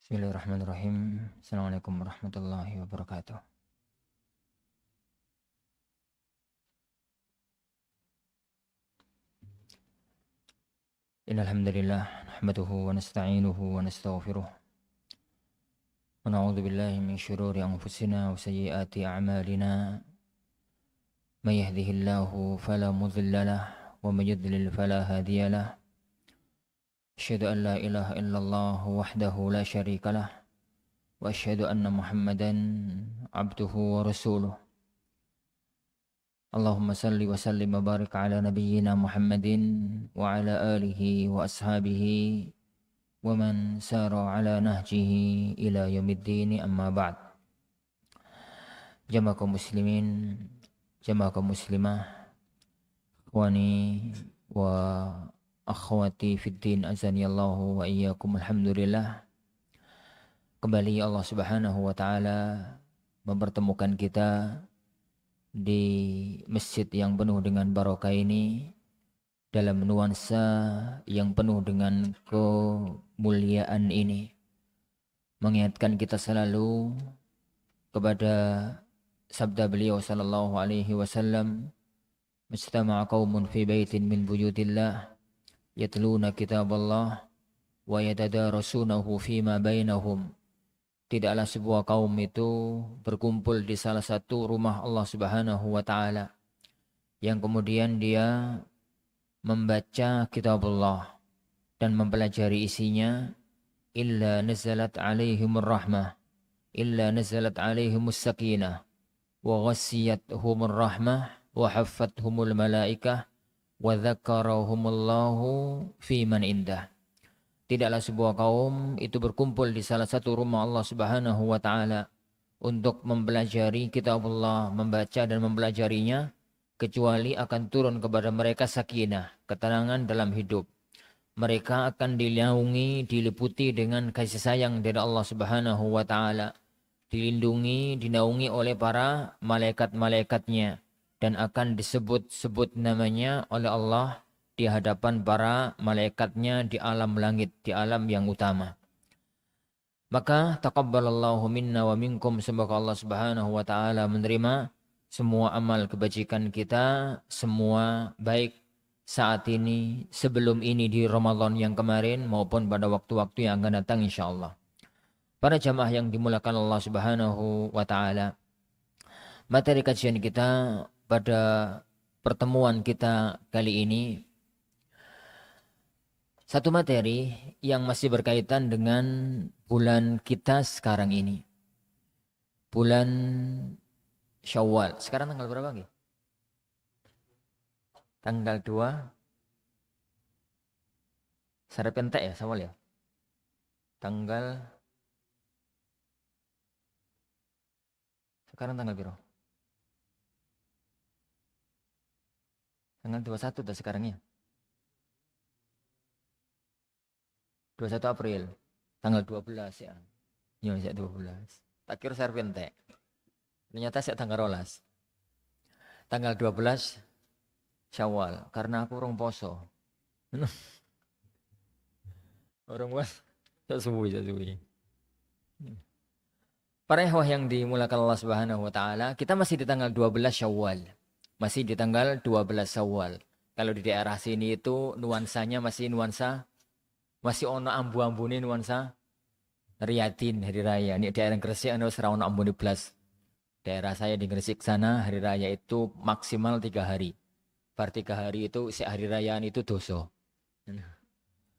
Bismillahirrahmanirrahim. Assalamualaikum warahmatullahi wabarakatuh. Innal hamdalillah nahmaduhu wa nasta'inuhu wa nastaghfiruh. Wa na'udzu billahi min shururi anfusina wa sayyiati a'malina. May yahdihillahu fala mudilla lahu wa may yudlil fala hadiya lahu. Asyhadu an la ilaha illallah wahdahu la syarika lah wa asyhadu anna Muhammadan abduhu wa rasuluh. Allahumma salli wa sallim wa barik ala nabiyyina Muhammadin wa ala alihi wa ashabihi wa man sara ala nahjihi ila yaumiddin, amma ba'd. Jamaah kaum muslimin, jamaah kaum muslimah, ikhwani wa akhwati fiddin, azanillahu wa iyyakum. Alhamdulillah, kembali Allah Subhanahu wa taala mempertemukan kita di masjid yang penuh dengan barokah ini dalam nuansa yang penuh dengan kemuliaan ini, mengingatkan kita selalu kepada sabda beliau sallallahu alaihi wasallam, "Mujtama'a qaumun fi baitin min buyutillah yatluna kitaballah wa yatadarasunahu fima bainahum." Tidaklah sebuah kaum itu berkumpul di salah satu rumah Allah Subhanahu wa taala yang kemudian dia membaca kitabullah dan mempelajari isinya, illa nazalat alaihimur rahmah, illa nazalat alaihimus sakinah wa ghassiyatuhumur rahmah wa haffathumul malaikah wa dzakarahumullahu fi man indah. Tidaklah sebuah kaum itu berkumpul di salah satu rumah Allah Subhanahu wa taala untuk mempelajari kitabullah, membaca dan mempelajarinya, kecuali akan turun kepada mereka sakinah, ketenangan dalam hidup. Mereka akan dinaungi, diliputi dengan kasih sayang dari Allah Subhanahu wa taala, dilindungi, dinaungi oleh para malaikat-malaikatnya, dan akan disebut-sebut namanya oleh Allah di hadapan para malaikatnya di alam langit, di alam yang utama. Maka taqabbalallahu minna wa minkum, semoga Allah Subhanahu wa taala menerima semua amal kebajikan kita, semua baik saat ini, sebelum ini di Ramadan yang kemarin maupun pada waktu-waktu yang akan datang insyaallah. Para jamaah yang dimuliakan Allah Subhanahu wa taala, materi kajian kita pada pertemuan kita kali ini satu materi yang masih berkaitan dengan bulan kita sekarang ini. Bulan Syawal. Sekarang tanggal berapa lagi? Tanggal 2. Sare pentek ya, Syawal ya? Sekarang tanggal berapa? Tanggal 21 dah sekarang ya. 21 April, tanggal 12 ya. Ya, 12. Tak kira serpentek. Ternyata saya tanggal 12. Tanggal 12 Syawal, karena aku orang poso. Orang puasa, tak suwi. Para ikhwah yang dimuliakan Allah Subhanahu wa taala, kita masih di tanggal 12 Syawal. Masih di tanggal 12 Syawal. Kalau di daerah sini itu nuansanya masih ono ambu-ambune nuansa Riyadin hari raya. Ini daerah Gresik anu ora ono ambune blas. Daerah saya di Gresik sana hari raya itu maksimal 3 hari. Bar 3 hari itu si hari rayaan itu dosa.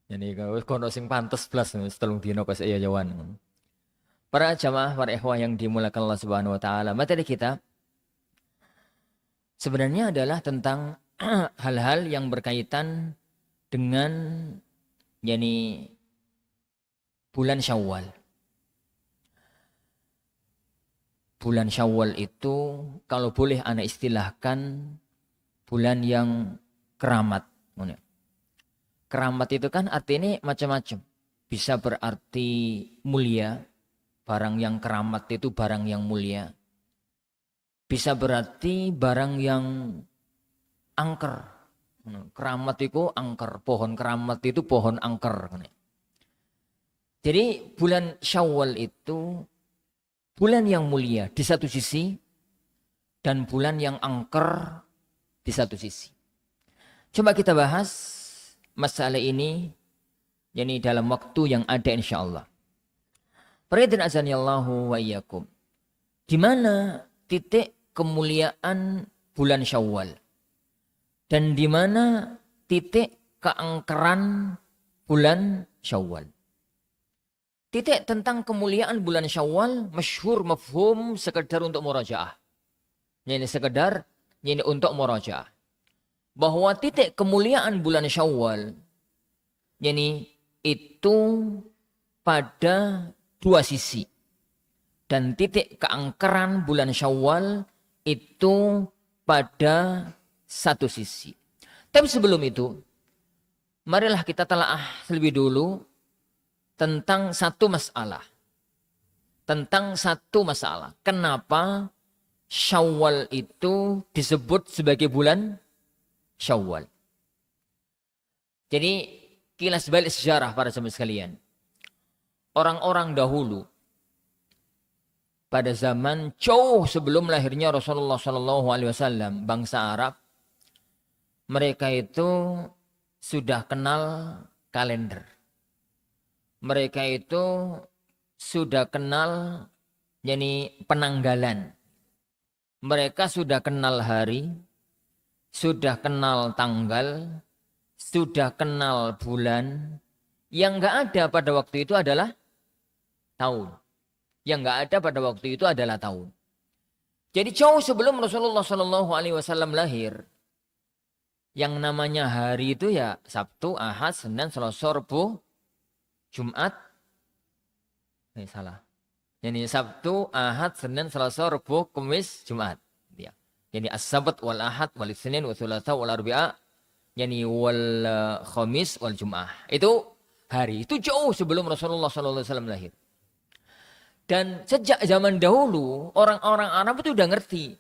Jadi kalau kono sing pantes blas setelung dino kok saya jawan. Para jamaah, para ikhwah yang dimuliakan Allah Subhanahu wa taala, materi kita sebenarnya adalah tentang hal-hal yang berkaitan dengan bulan Syawal. Bulan Syawal itu kalau boleh ana istilahkan bulan yang keramat. Keramat itu kan artinya macam-macam. Bisa berarti mulia, barang yang keramat itu barang yang mulia. Bisa berarti barang yang angker. Keramat itu angker, pohon keramat itu pohon angker. Jadi bulan Syawal itu bulan yang mulia di satu sisi dan bulan yang angker di satu sisi. Coba kita bahas masalah ini yani dalam waktu yang ada insyaallah. Faridin azanillahu wa iyyakum. Di mana titik kemuliaan bulan Syawal? Dan di mana titik keangkeran bulan Syawal? Titik tentang kemuliaan bulan Syawal masyhur mafhum sekedar untuk murajaah. Ini sekedar ini untuk murajaah. Bahwa titik kemuliaan bulan Syawal ini itu pada dua sisi. Dan titik keangkeran bulan Syawal itu pada satu sisi. Tapi sebelum itu, marilah kita telaah lebih dulu tentang satu masalah. Tentang satu masalah. Kenapa Syawal itu disebut sebagai bulan Syawal? Jadi kilas balik sejarah para sahabat sekalian. Orang-orang dahulu pada zaman jauh sebelum lahirnya Rasulullah SAW, bangsa Arab, mereka itu sudah kenal kalender. Mereka itu sudah kenal yani penanggalan. Mereka sudah kenal hari, sudah kenal tanggal, sudah kenal bulan. Yang enggak ada pada waktu itu adalah tahun. Yang enggak ada pada waktu itu adalah tahun. Jadi jauh sebelum Rasulullah SAW lahir, yang namanya hari itu ya Sabtu, Ahad, Senin, Selasa, Rabu, Jumat. Salah. Jadi Sabtu, Ahad, Senin, Selasa, Rabu, Kamis, Jumat. Ya. Jadi As-Sabat wal Ahad wal Isnin wal Thulatsa wal Arbi'a, yani wal Khamis wal Jum'ah. Itu hari. Itu jauh sebelum Rasulullah SAW lahir. Dan sejak zaman dahulu orang-orang Arab itu udah ngerti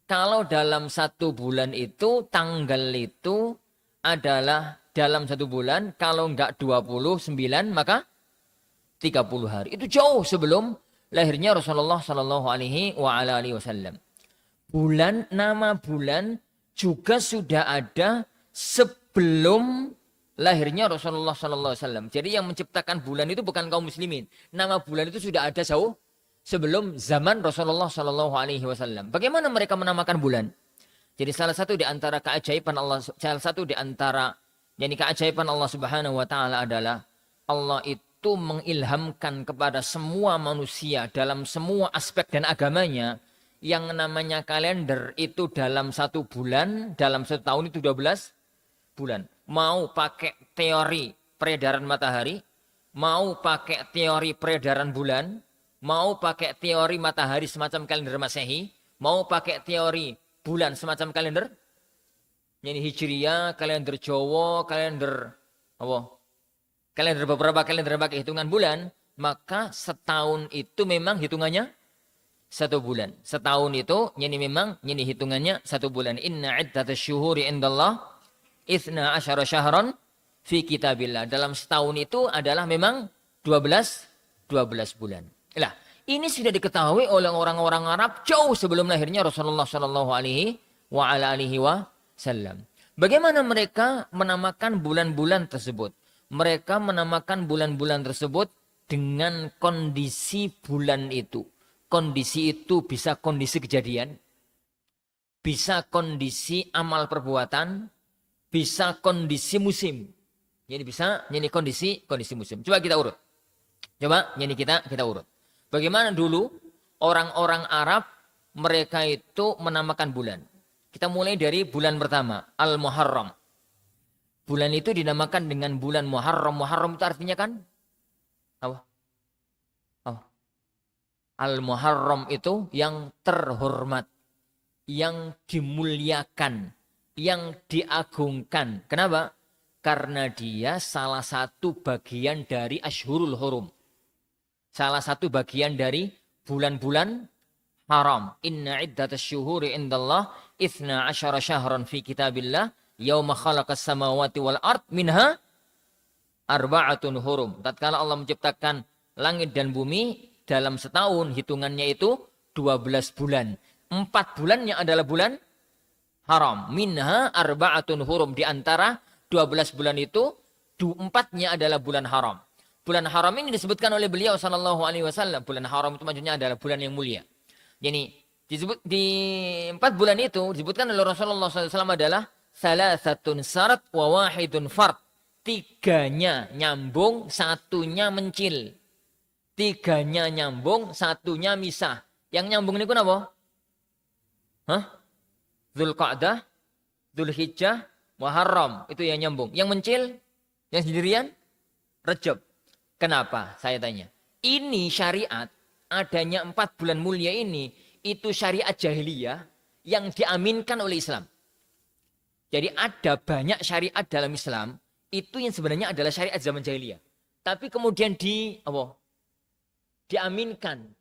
kalau dalam satu bulan itu tanggal itu adalah dalam satu bulan kalau enggak 29 maka 30 hari. Itu jauh sebelum lahirnya Rasulullah SAW. Bulan, nama bulan juga sudah ada sebelum lahirnya Rasulullah SAW. Jadi yang menciptakan bulan itu bukan kaum muslimin. Nama bulan itu sudah ada jauh sebelum zaman Rasulullah SAW. Bagaimana mereka menamakan bulan? Jadi salah satu di antara keajaiban Allah, keajaiban Allah Subhanahu wa taala adalah Allah itu mengilhamkan kepada semua manusia dalam semua aspek dan agamanya yang namanya kalender itu dalam satu bulan, dalam satu tahun itu 12 bulan. Mau pakai teori peredaran matahari, mau pakai teori peredaran bulan, mau pakai teori matahari semacam kalender Masehi, mau pakai teori bulan semacam kalender ini Hijriyah, kalender Jawa, kalender apa? Kalender beberapa kalender pakai hitungan bulan, maka setahun itu memang hitungannya satu bulan. Setahun itu ini memang ini hitungannya satu bulan. Inna iddatasyuhuri syuhuri indallah 12 syahran fi kitabillah. Dalam setahun itu adalah memang 12 bulan. Lah, ini sudah diketahui oleh orang-orang Arab jauh sebelum lahirnya Rasulullah SAW. Bagaimana mereka menamakan bulan-bulan tersebut? Mereka menamakan bulan-bulan tersebut dengan kondisi bulan itu. Kondisi itu bisa kondisi kejadian, bisa kondisi amal perbuatan, bisa kondisi musim. Jadi bisa jadi kondisi musim. Coba kita urut. Kita urut. Bagaimana dulu orang-orang Arab mereka itu menamakan bulan. Kita mulai dari bulan pertama, Al-Muharram. Bulan itu dinamakan dengan bulan Muharram. Muharram itu artinya kan apa? Al-Muharram itu yang terhormat, yang dimuliakan, yang diagungkan. Kenapa? Karena dia salah satu bagian dari Ashhurul Hurum. Salah satu bagian dari bulan-bulan haram. Inna iddatasyuhuri indallah 12 syahran fi kitabillah yauma khalaqas samawati wal ard minha arba'atun hurum. Tatkala Allah menciptakan langit dan bumi dalam setahun, hitungannya itu 12 bulan. 4 bulannya adalah bulan haram. Minha arba'atun hurum. Di antara 12 bulan itu, 4-nya adalah bulan haram. Bulan haram ini disebutkan oleh beliau sallallahu alaihi wasallam. Bulan haram itu maksudnya adalah bulan yang mulia. Jadi disebut di 4 bulan itu disebutkan oleh Rasulullah SAW adalah salasatun syarat wa wahidun fard. 3-nya nyambung, 1-nya mencil. 3-nya nyambung, 1-nya misah. Yang nyambung ini apa? Hah? Dzulqa'dah, Dzulhijjah, Muharram. Itu yang nyambung. Yang mencil, yang sendirian, Rajab. Kenapa? Saya tanya. Ini syariat, adanya 4 bulan mulia ini, itu syariat jahiliyah yang diaminkan oleh Islam. Jadi ada banyak syariat dalam Islam, itu yang sebenarnya adalah syariat zaman jahiliyah. Tapi kemudian diaminkan,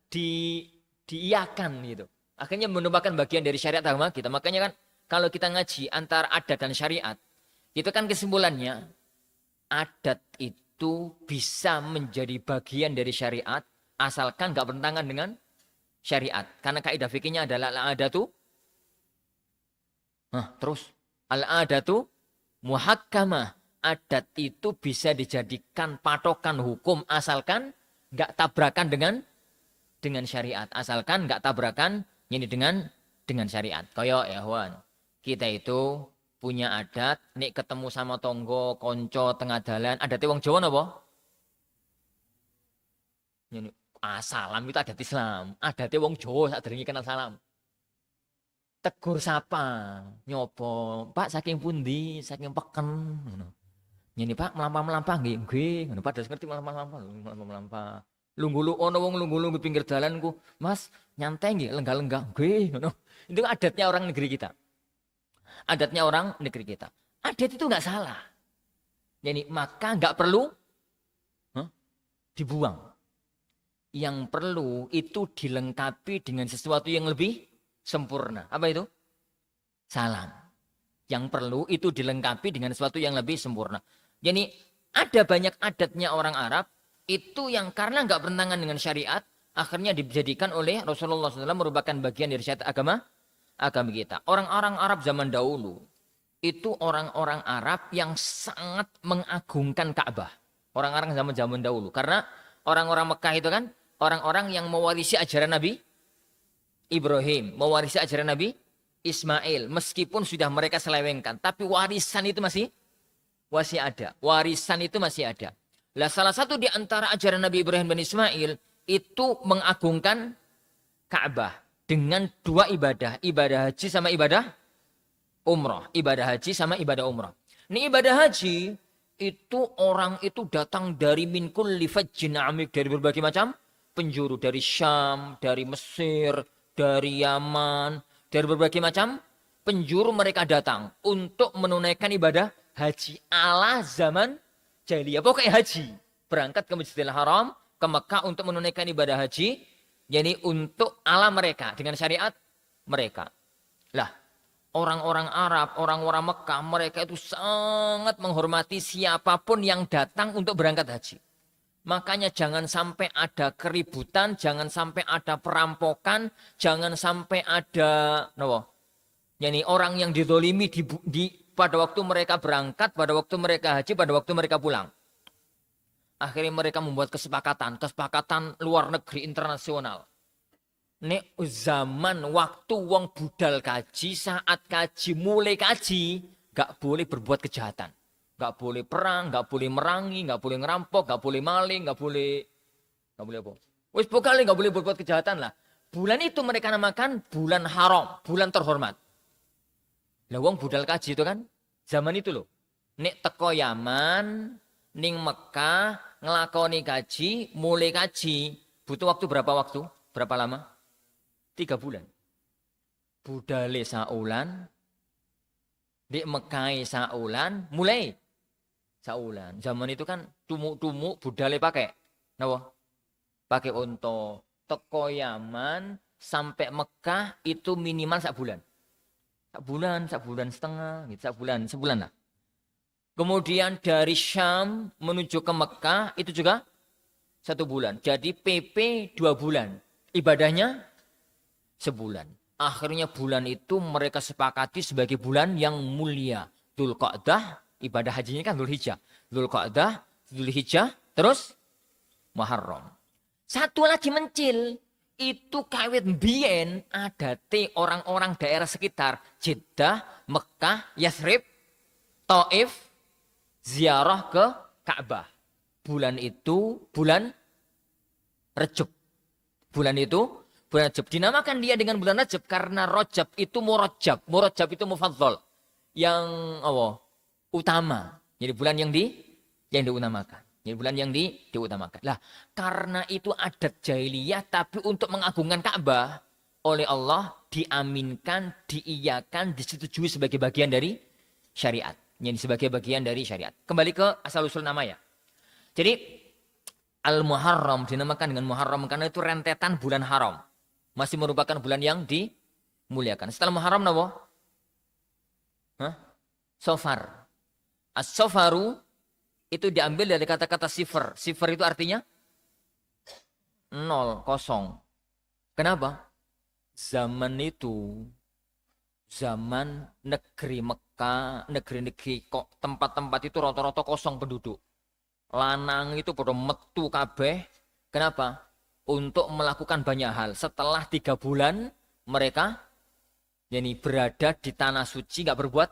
diiyakan gitu. Akhirnya merupakan bagian dari syariat agama kita. Makanya kan kalau kita ngaji antara adat dan syariat, itu kan kesimpulannya, adat itu bisa menjadi bagian dari syariat asalkan gak bertentangan dengan syariat. Karena kaidah fikihnya adalah al-adatu al-adatu muhakkamah. Adat itu bisa dijadikan patokan hukum asalkan gak tabrakan dengan syariat. Asalkan gak tabrakan ini dengan syariat. Kayak ya Wan, kita itu punya adat, nek ketemu sama tonggo, konco, tengah dalan, adatnya wong Jawa napa? Ini salam itu adat Islam, adatnya wong Jawa sadurunge kenal salam. Tegur sapa, nyopo, Pak saking pundi, saking peken, ngono. Ini Pak melampah-melampah nggih, ngono. Padahal ngerti melampah. Lungguh ono wong lungguh pinggir dalanku, Mas, nyantai nggih, lenggah-lenggah nggih, ngono. Itu adatnya orang negeri kita. Adatnya orang negeri kita. Adat itu nggak salah. Jadi maka nggak perlu dibuang. Yang perlu itu dilengkapi dengan sesuatu yang lebih sempurna. Apa itu? Salam. Yang perlu itu dilengkapi dengan sesuatu yang lebih sempurna. Jadi ada banyak adatnya orang Arab itu yang karena nggak bertentangan dengan syariat, akhirnya dijadikan oleh Rasulullah SAW merupakan bagian dari syariat agama kita. Orang-orang Arab zaman dahulu itu orang-orang Arab yang sangat mengagungkan Ka'bah. Orang-orang zaman dahulu. Karena orang-orang Mekah itu kan orang-orang yang mewarisi ajaran Nabi Ibrahim, mewarisi ajaran Nabi Ismail. Meskipun sudah mereka selewengkan, tapi warisan itu masih ada. Warisan itu masih ada. Lah salah satu di antara ajaran Nabi Ibrahim dan Ismail itu mengagungkan Ka'bah dengan 2 ibadah haji sama ibadah umrah. Ibadah haji sama ibadah umrah. Ini ibadah haji itu orang itu datang dari min kulli fajjin amik, dari berbagai macam penjuru, dari Syam, dari Mesir, dari Yaman, dari berbagai macam penjuru mereka datang untuk menunaikan ibadah haji ala zaman jahiliyah. Pokoknya haji, berangkat ke Masjidil Haram, ke Mekah untuk menunaikan ibadah haji. Jadi untuk ala mereka, dengan syariat mereka. Lah, orang-orang Arab, orang-orang Mekah, mereka itu sangat menghormati siapapun yang datang untuk berangkat haji. Makanya jangan sampai ada keributan, jangan sampai ada perampokan, jangan sampai ada jadi orang yang didolimi pada waktu mereka berangkat, pada waktu mereka haji, pada waktu mereka pulang. Akhirnya mereka membuat kesepakatan luar negeri internasional. Nek zaman waktu wong budal kaji, saat kaji, mulai kaji, gak boleh berbuat kejahatan. Gak boleh perang, gak boleh merangi, gak boleh ngerampok, gak boleh maling, gak boleh apa? Wis pokoknya gak boleh berbuat kejahatan lah. Bulan itu mereka namakan bulan haram, bulan terhormat. Lah wong budal kaji itu kan zaman itu loh. Nek teko Yaman, ning Mekah, ngelakoni kaji, mulai kaji, butuh waktu berapa waktu? Berapa lama? 3 bulan. Budale saulan, di Mekah saulan, mulai saulan. Zaman itu kan tumuk-tumuk budale pakai pakai onto. Teko Yaman sampai Mekah itu minimal 1 bulan. 1 bulan setengah, gitu, sebulan lah. Kemudian dari Syam menuju ke Mekah itu juga 1 bulan. Jadi PP 2 bulan. Ibadahnya sebulan. Akhirnya bulan itu mereka sepakati sebagai bulan yang mulia. Dzulqa'dah, ibadah hajinya kan Dzulhijjah. Dzulqa'dah, Dzulhijjah, terus Muharram. Satu lagi mencil. Itu kawit mbiyen adate orang-orang daerah sekitar. Jeddah, Mekah, Yathrib, Taif, ziarah ke Ka'bah. Bulan itu bulan Rajab. Bulan itu bulan Rajab. Dinamakan dia dengan bulan Rajab karena Rajab itu murajab. Murajab itu mufaddal. Yang utama. Jadi bulan yang diutamakan. Jadi bulan yang diutamakan. Lah, karena itu adat jahiliyah tapi untuk mengagungkan Ka'bah oleh Allah diaminkan, diiyakan, disetujui sebagai bagian dari syariat. Jadi sebagai bagian dari syariat. Kembali ke asal-usul nama ya. Jadi Al-Muharram dinamakan dengan Muharram karena itu rentetan bulan haram. Masih merupakan bulan yang dimuliakan. Setelah Muharram apa? Sofar. As-Sofaru itu diambil dari kata-kata sifar. Sifar itu artinya 0, kosong. Kenapa? Zaman itu, zaman negeri Mekah, negeri-negeri kok tempat-tempat itu rata-rata kosong penduduk. Lanang itu pada metu kabeh. Kenapa? Untuk melakukan banyak hal. Setelah 3 bulan mereka jadi berada di tanah suci nggak berbuat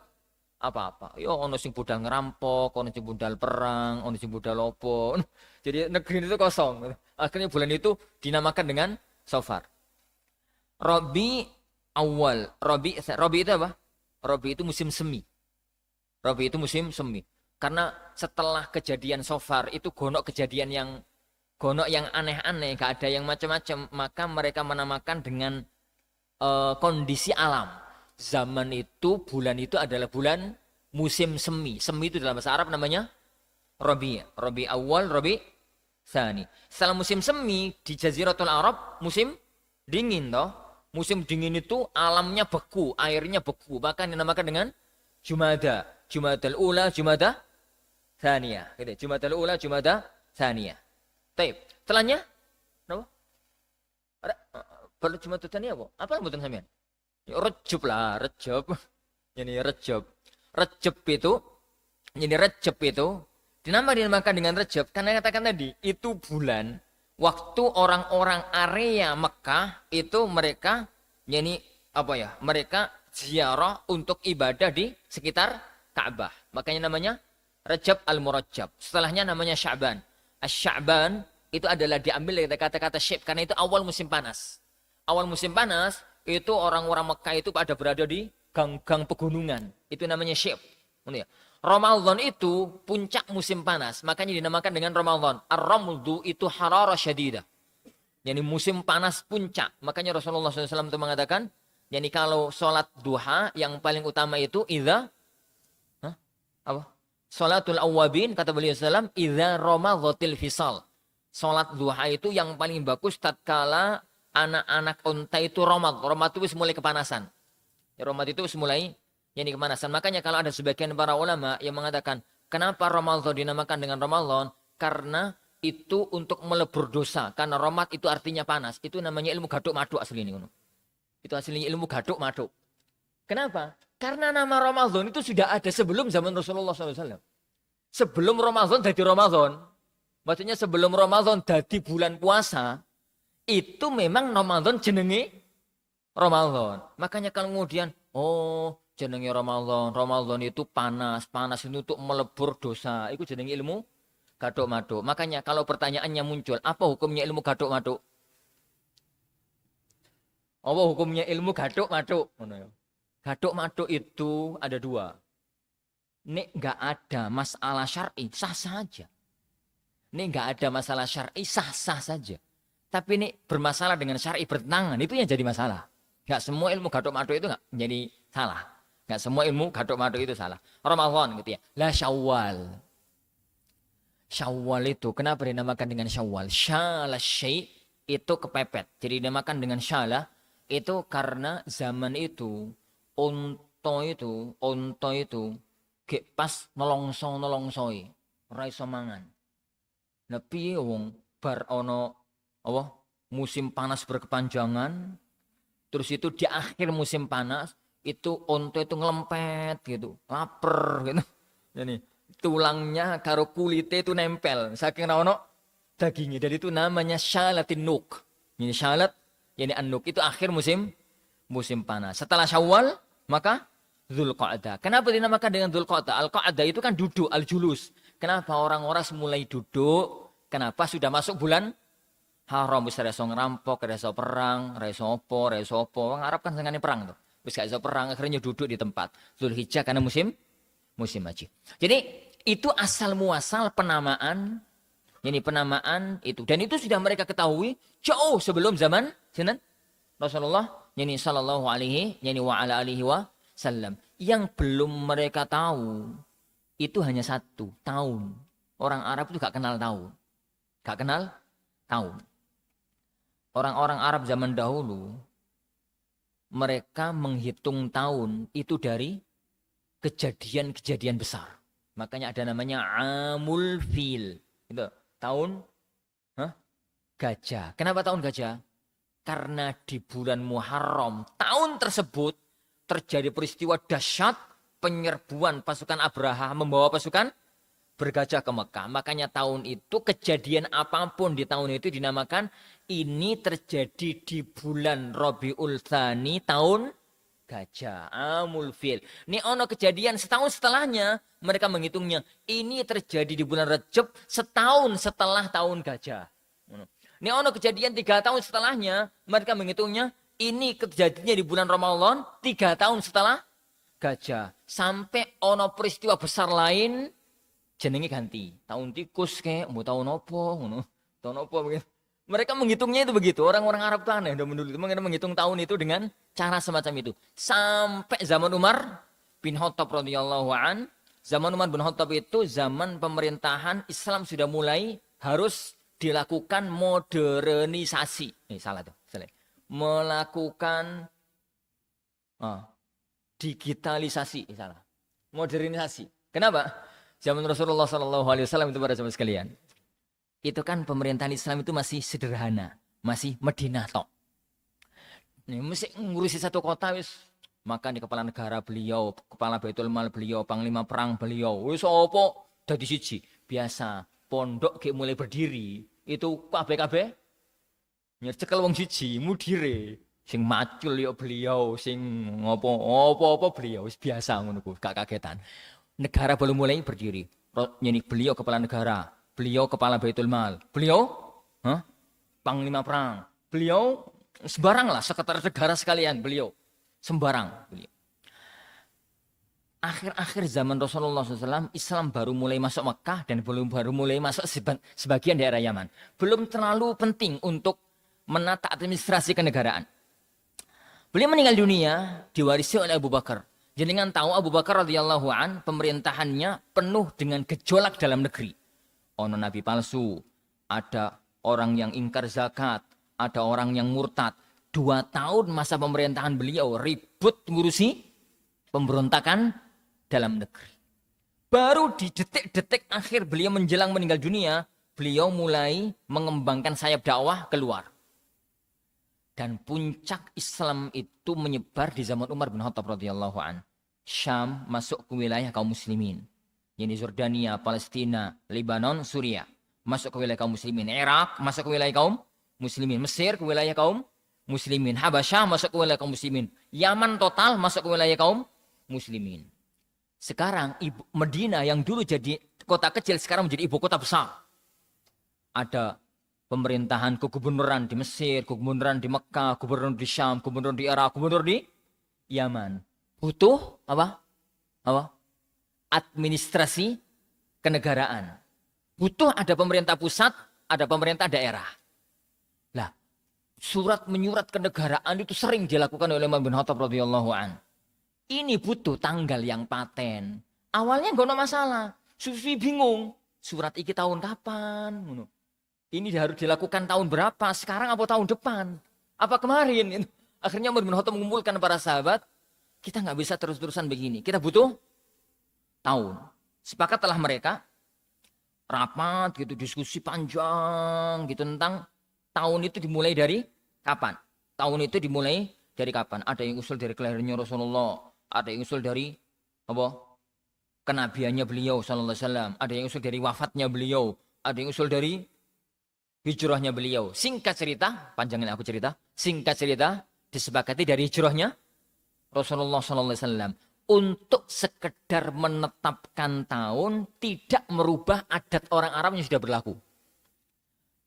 apa-apa. Yo ono sing budal ngerampok, ono sing budal perang, ono sing budal opo. Jadi negeri itu kosong. Akhirnya bulan itu dinamakan dengan Safar. Rabi awal. Rabi itu apa? Rabi itu musim semi. Rabi itu musim semi. Karena setelah kejadian Safar itu gonok kejadian yang aneh-aneh, gak ada yang macam-macam, maka mereka menamakan dengan kondisi alam. Zaman itu bulan itu adalah bulan musim semi. Semi itu dalam bahasa Arab namanya Rabi. Rabi awal, Rabi tsani. Setelah musim semi di Jaziratul Arab musim dingin toh. Musim dingin itu alamnya beku, airnya beku, bahkan dinamakan dengan Jumada. Jumadal ula, Jumada Tsaniyah. Gitu. Jumadal ula, Jumada Tsaniyah. Baik. Setelahnya apa? Baru Jumada Tsaniyah apa? Apa mboten sampean? Rejab lah, Rejab. Ini Rejab. Rejab itu dinamakan dengan Rejab karena katakan tadi itu bulan waktu orang-orang area Mekah itu mereka mereka ziarah untuk ibadah di sekitar Ka'bah. Makanya namanya Rajab al-Murajab. Setelahnya namanya Sya'ban. Sya'ban itu adalah diambil dari kata-kata syib karena itu awal musim panas. Awal musim panas itu orang-orang Mekah itu pada berada di gang-gang pegunungan. Itu namanya syib. Ramadan itu puncak musim panas. Makanya dinamakan dengan Ramadan. Ar-Ramdu itu harara syadidah. Yani musim panas puncak. Makanya Rasulullah SAW itu mengatakan, yani kalau sholat duha yang paling utama itu Sholatul awwabin, kata beliau SAW, idza ramadhatil fisal. Sholat duha itu yang paling bagus tatkala anak-anak unta itu romad. Romad itu mulai kepanasan. Ya, romad itu mulai yani kepanasan. Makanya kalau ada sebagian para ulama yang mengatakan, kenapa Ramadan dinamakan dengan Ramadan? Karena itu untuk melebur dosa. Karena romad itu artinya panas. Itu namanya ilmu gaduk-maduk asli ini. Itu aslinya ilmu gaduk-maduk. Kenapa? Karena nama Ramadan itu sudah ada sebelum zaman Rasulullah SAW. Sebelum Ramadan jadi Ramadan. Maksudnya sebelum Ramadan jadi bulan puasa. Itu memang Ramadan jenenge Ramadan. Makanya kalau kemudian, jenenge Ramadan. Ramadan itu panas. Panas itu untuk melebur dosa. Itu jenenge ilmu gaduk-maduk. Makanya kalau pertanyaannya muncul, apa hukumnya ilmu gaduk-maduk? Apa hukumnya ilmu gaduk-maduk? Gaduk-maduk itu ada 2. Nek nggak ada masalah syar'i, sah saja. Nek nggak ada masalah syar'i, sah saja. Tapi nek bermasalah dengan syar'i bertentangan, itu yang jadi masalah. Nggak semua ilmu gaduk-maduk itu nggak menjadi salah. Nggak semua ilmu gaduk-maduk itu salah. Ramadan gitu ya. Lah Syawal. Syawal itu kenapa dinamakan dengan Syawal? Syala syai' itu kepepet. Jadi dinamakan dengan syala itu karena zaman itu onto itu gek pas nolongsoi, ora iso mangan. Lah piye wong bar ana apa musim panas berkepanjangan, terus itu di akhir musim panas itu onta itu ngelempet gitu, lapar gitu. Jadi tulangnya karo kulitnya itu nempel, saking ra ono dagingnya. Jadi itu namanya syalatin nuk. Ini syalat, ini an-nuk itu akhir musim panas. Setelah Syawal, maka Dzulqa'dah. Kenapa dinamakan dengan Dzulqa'dah? Al-Qa'dah itu kan duduk, al-julus. Kenapa orang-orang mulai duduk? Kenapa sudah masuk bulan haram? Bisa reso ngerampok, reso perang, reso opo. Orang Arab kan sengaja perang tuh. Bisa reso perang, akhirnya duduk di tempat. Dzulhijjah karena musim haji. Jadi itu asal muasal penamaan. Ini penamaan itu. Dan itu sudah mereka ketahui jauh sebelum zaman Rasulullah sallallahu alaihi wa ala alihi wasallam. Yang belum mereka tahu itu hanya satu, tahun. Orang Arab itu gak kenal tahun. Gak kenal tahun. Orang-orang Arab zaman dahulu mereka menghitung tahun itu dari kejadian-kejadian besar. Makanya ada namanya Amul Fil. Itu tahun gajah. Kenapa tahun gajah? Karena di bulan Muharram tahun tersebut terjadi peristiwa dahsyat penyerbuan pasukan Abraha membawa pasukan bergajah ke Mekah. Makanya tahun itu kejadian apapun di tahun itu dinamakan ini terjadi di bulan Rabiul Tsani tahun gajah, Amul Fil. Ini ono kejadian setahun setelahnya mereka menghitungnya. Ini terjadi di bulan Rajab setahun setelah tahun gajah. Ini ono kejadian 3 tahun setelahnya mereka menghitungnya. Ini kejadiannya di bulan Ramadan 3 tahun setelah gajah. Sampai ono peristiwa besar lain jenenge ganti. Tahun tikus kayak mau tahun apa ngono. Tahun apa begitu. Mereka menghitungnya itu begitu. Orang-orang Arab itu aneh. Mereka menghitung tahun itu dengan cara semacam itu. Sampai zaman Umar bin Khattab radhiyallahu an. Zaman Umar bin Khattab itu zaman pemerintahan Islam sudah mulai harus dilakukan modernisasi. Salah tuh. Melakukan digitalisasi. Salah. Modernisasi. Kenapa? Zaman Rasulullah SAW itu pada zaman sekalian. Itu kan pemerintahan Islam itu masih sederhana. Masih Madinah tok. Nih, mesti ngurusi satu kota wis. Maka di kepala negara beliau, kepala Baitul Mal beliau, panglima perang beliau. Wis opo dadi siji. Biasa pondok kayak mulai berdiri. Itu kabeh-kabeh nyercekel wong siji, mudire. Sing macul yo beliau, sing ngopo-opo beliau. Wis biasa ngono ku, gak kagetan. Negara baru mulai berdiri. Jadi beliau kepala negara, beliau kepala Baitul Mal, beliau panglima perang, beliau sembarang lah sekretaris negara sekalian, beliau sembarang. Beliau. Akhir-akhir zaman Rasulullah SAW, Islam baru mulai masuk Mekah dan baru mulai masuk sebagian daerah Yaman. Belum terlalu penting untuk menata administrasi kenegaraan. Beliau meninggal dunia diwarisi oleh Abu Bakar. Jenengan tahu Abu Bakar radhiyallahu an pemerintahannya penuh dengan gejolak dalam negeri. Ono nabi palsu, ada orang yang ingkar zakat, ada orang yang murtad. 2 tahun masa pemerintahan beliau ribut ngurusi pemberontakan dalam negeri. Baru di detik-detik akhir beliau menjelang meninggal dunia, beliau mulai mengembangkan sayap dakwah keluar. Dan puncak Islam itu menyebar di zaman Umar bin Khattab radhiyallahu an. Syam masuk ke wilayah kaum muslimin. Yang Jordania, Palestina, Lebanon, Suriah. Masuk ke wilayah kaum muslimin. Irak masuk ke wilayah kaum muslimin. Mesir ke wilayah kaum muslimin. Habasyah masuk ke wilayah kaum muslimin. Yaman total masuk ke wilayah kaum muslimin. Sekarang Medina yang dulu jadi kota kecil sekarang menjadi ibu kota besar. Ada pemerintahan kegubernuran di Mesir, kegubernuran di Mekah, gubernur di Syam, gubernur di Irak, gubernur di Yaman. Butuh apa? Administrasi kenegaraan. Butuh ada pemerintah pusat, ada pemerintah daerah. Lah, surat menyurat kenegaraan itu sering dilakukan oleh Umar bin Khattab radhiyallahu an. Ini butuh tanggal yang paten. Awalnya gak ada masalah. Sufi bingung. Surat iki tahun kapan? Ini harus dilakukan tahun berapa? Sekarang apa tahun depan? Apa kemarin? Akhirnya Umar bin Khattab mengumpulkan para sahabat. Kita nggak bisa terus-terusan begini. Kita butuh tahun. Sepakatlah mereka rapat gitu, diskusi panjang gitu tentang tahun itu dimulai dari kapan. Tahun itu dimulai dari kapan. Ada yang usul dari kelahirannya Rasulullah, ada yang usul dari apa? Kenabiannya beliau sallallahu alaihi wasallam, ada yang usul dari wafatnya beliau, ada yang usul dari hijrahnya beliau. Singkat cerita, panjangin aku cerita. Singkat cerita, disepakati dari hijrahnya Rasulullah sallallahu alaihi wasallam untuk sekedar menetapkan tahun, tidak merubah adat orang Arab yang sudah berlaku.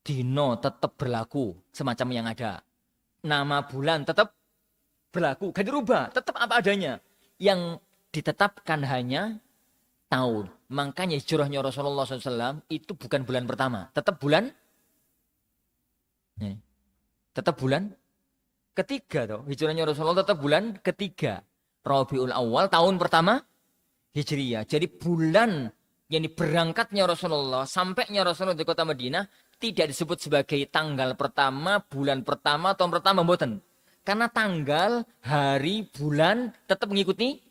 Dino tetap berlaku semacam yang ada. Nama bulan tetap berlaku, gak dirubah, tetap apa adanya. Yang ditetapkan hanya tahun. Makanya hijrahnya Rasulullah SAW itu bukan bulan pertama, tetap bulan ketiga toh. Hijrahnya Rasulullah tetap bulan ketiga. Rabiul Awal tahun pertama Hijriyah. Jadi bulan yang berangkatnya Rasulullah sampainya Rasulullah di kota Madinah tidak disebut sebagai tanggal pertama, bulan pertama, tahun pertama, mboten. Karena tanggal, hari, bulan tetap mengikuti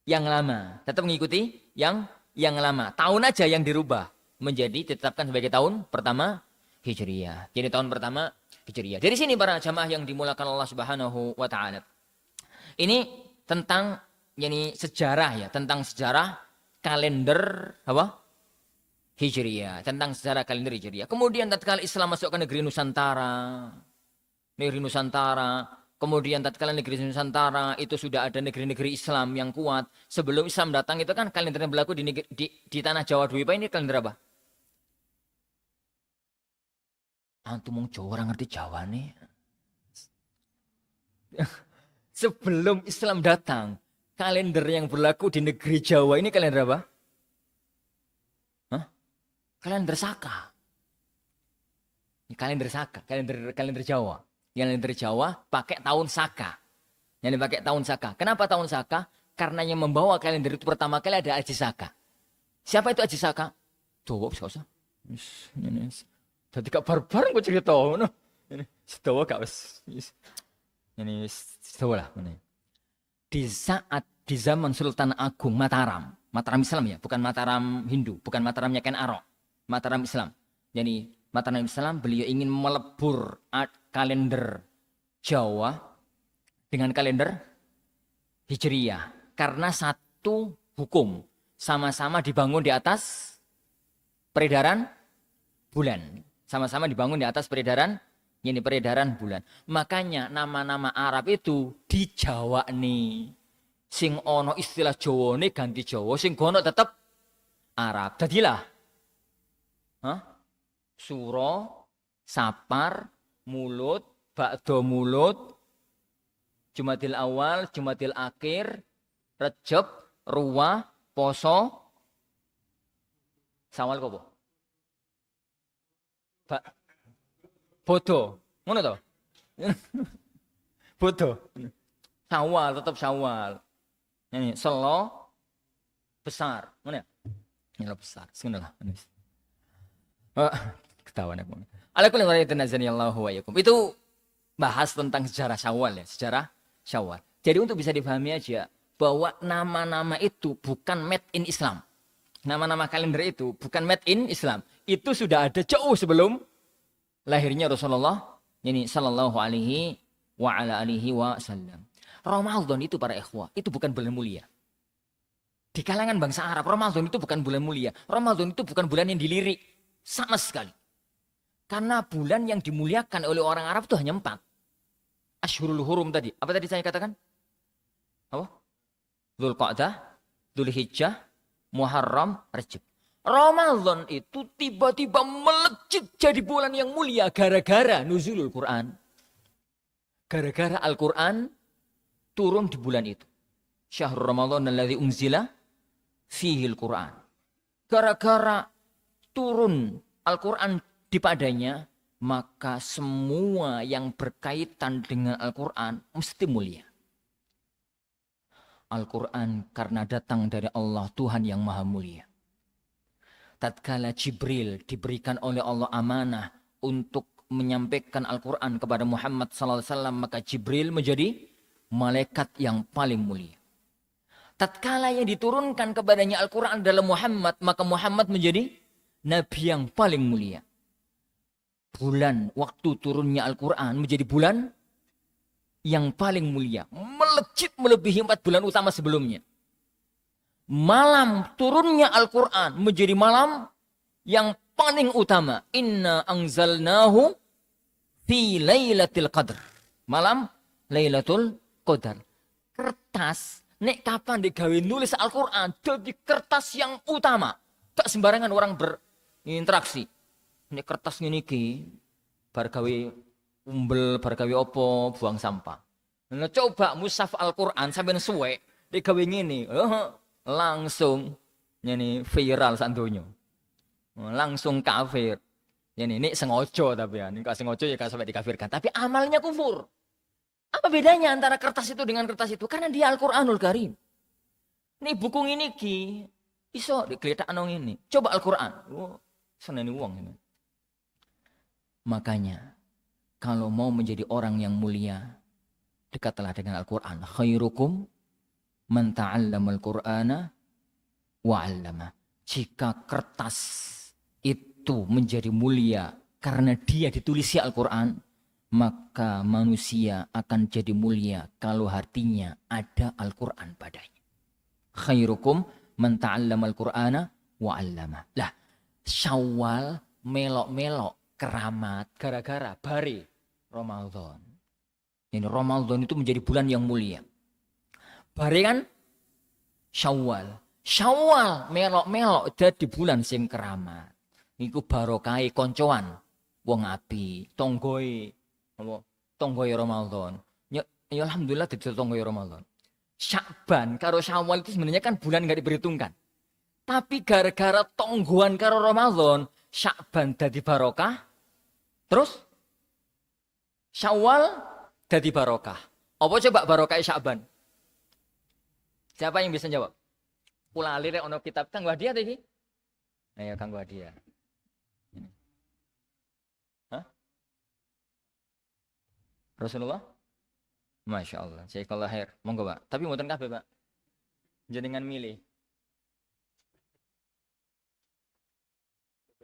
yang lama, tetap mengikuti yang lama. Tahun aja yang dirubah menjadi ditetapkan sebagai tahun pertama Hijriyah. Jadi tahun pertama Hijriyah. Dari sini para jamaah yang dimulakan Allah Subhanahu wa taala. Ini tentang sejarah ya, tentang sejarah kalender apa? Hijriyah, tentang sejarah kalender Hijriyah. Kemudian tatkala Islam masuk ke negeri Nusantara, kemudian tatkala negeri Nusantara itu sudah ada negeri-negeri Islam yang kuat. Sebelum Islam datang itu kan kalender yang berlaku di tanah Jawa Dwipa ini kalender apa? Antum mau Jawa orang ngerti Jawa nih. Sebelum Islam datang, kalender yang berlaku di negeri Jawa ini kalender apa? Hah? Kalender Saka. Ini kalender Saka, kalender Jawa. Yang kalender Jawa pakai tahun Saka. Yang dipakai tahun Saka. Kenapa tahun Saka? Karena yang membawa kalender itu pertama kali ada Aji Saka. Siapa itu Aji Saka? Jawa bisa usah. Jadi gak barbar gue cerita. Ini setawa gak wes. Ini setawa lah. Di zaman Sultan Agung Mataram Islam ya, bukan Mataram Hindu, bukan Mataramnya Ken Arok, Mataram Islam. Jadi Mataram Islam beliau ingin melebur kalender Jawa dengan kalender Hijriyah karena satu hukum, sama-sama dibangun di atas peredaran bulan, sama-sama dibangun di atas peredaran bulan. Makanya nama-nama Arab itu di Jawa nih. Sing ono istilah Jawa nih ganti Jawa, sing gono tetap Arab. Jadilah Suro, Sapar, Mulut, Ba'do Mulut, Jumadil Awal, Jumadil Akhir, Rejab, Ruwa, Poso, Sawal kopo? Bodo, ngono to? Bodo. Syawal, tetap Syawal. Ini Selo besar, ngono ya? Selo besar, sebenarnya. Ketahuan aku. Alaikulli warahmatullahi wabarakatuh. Itu bahas tentang sejarah Syawal ya, sejarah Syawal. Jadi untuk bisa dipahami aja bahwa nama-nama itu bukan made in Islam. Nama-nama kalender itu bukan made in Islam. Itu sudah ada jauh sebelum lahirnya Rasulullah ini sallallahu alaihi wa ala alihi wasallam. Ramadan itu para ikhwah, itu bukan bulan mulia. Di kalangan bangsa Arab, Ramadan itu bukan bulan mulia. Ramadan itu bukan bulan yang dilirik sama sekali. Karena bulan yang dimuliakan oleh orang Arab itu hanya 4. Ashhurul Hurum tadi. Apa tadi saya katakan? Apa? Dzulqa'dah, Dzulhijjah, Muharram, Rajab. Ramadan itu tiba-tiba melejit jadi bulan yang mulia gara-gara nuzulul Quran. Gara-gara Al-Quran turun di bulan itu. Syahrul Ramadan alladzi unzila fihil Quran. Gara-gara turun Al-Quran di padanya, maka semua yang berkaitan dengan Al-Quran mesti mulia. Al-Quran karena datang dari Allah, Tuhan yang maha mulia. Tatkala Jibril diberikan oleh Allah amanah untuk menyampaikan Al-Quran kepada Muhammad SAW, maka Jibril menjadi malaikat yang paling mulia. Tatkala yang diturunkan kepadanya Al-Quran adalah Muhammad, maka Muhammad menjadi nabi yang paling mulia. Bulan waktu turunnya Al-Quran menjadi bulan yang paling mulia. Melejit melebihi 4 bulan utama sebelumnya. Malam turunnya Al-Quran menjadi malam yang paling utama. Inna anzalnahu fi lailatul qadr. Malam Lailatul Qadar. Kertas, nek kapan digawe nulis Al-Quran, jadi kertas yang utama. Tak sembarangan orang berinteraksi. Nek kertas ngene iki, bar gawe umbel, bar gawe opo, buang sampah. Nah, coba mushaf Al-Quran sampai suwe, digawe ngene, langsung ngene viral sak donya. Langsung kafir. Ini sengaja tapi ya, ini sengaja ya sampai dikafirkan. Tapi amalnya kufur. Apa bedanya antara kertas itu dengan kertas itu? Karena dia Al-Quranul Karim. Ini buku ini ki, iso digeletak nong ini. Coba Al-Quran. Seneni uang ini. Makanya, kalau mau menjadi orang yang mulia, dekatlah dengan Al-Quran. Khairukum man ta'allamal Qur'ana wa'allama. Jika kertas itu menjadi mulia karena dia ditulisi Al-Quran, maka manusia akan jadi mulia kalau hatinya ada Al-Quran padanya. Khairukum man ta'allamal Qur'ana wa'allama. Lah, Syawal melok-melok keramat gara-gara bare Ramadan. Ini Ramadan itu menjadi bulan yang mulia. Bare kan Syawal. Syawal melok-melok dadi bulan sing keramat. Niku barokai koncoan wong api, tonggoe Ramadan. Ya alhamdulillah dadi tonggoe Ramadan. Sya'ban karo Syawal itu sebenarnya kan bulan enggak diperhitungkan. Tapi gara-gara tonggoan karo Ramadan, Sya'ban dadi barokah. Terus Syawal dadi barokah. Apa coba barokah Sya'ban? Siapa yang bisa jawab? Kula lire ono kitab kanggo hadiah iki. Ayo kanggo hadiah. Hah? Rasulullah? Masya Allah. Jazakallah khair. Monggo Pak. Tapi mboten kabeh Pak. Jenengan milih.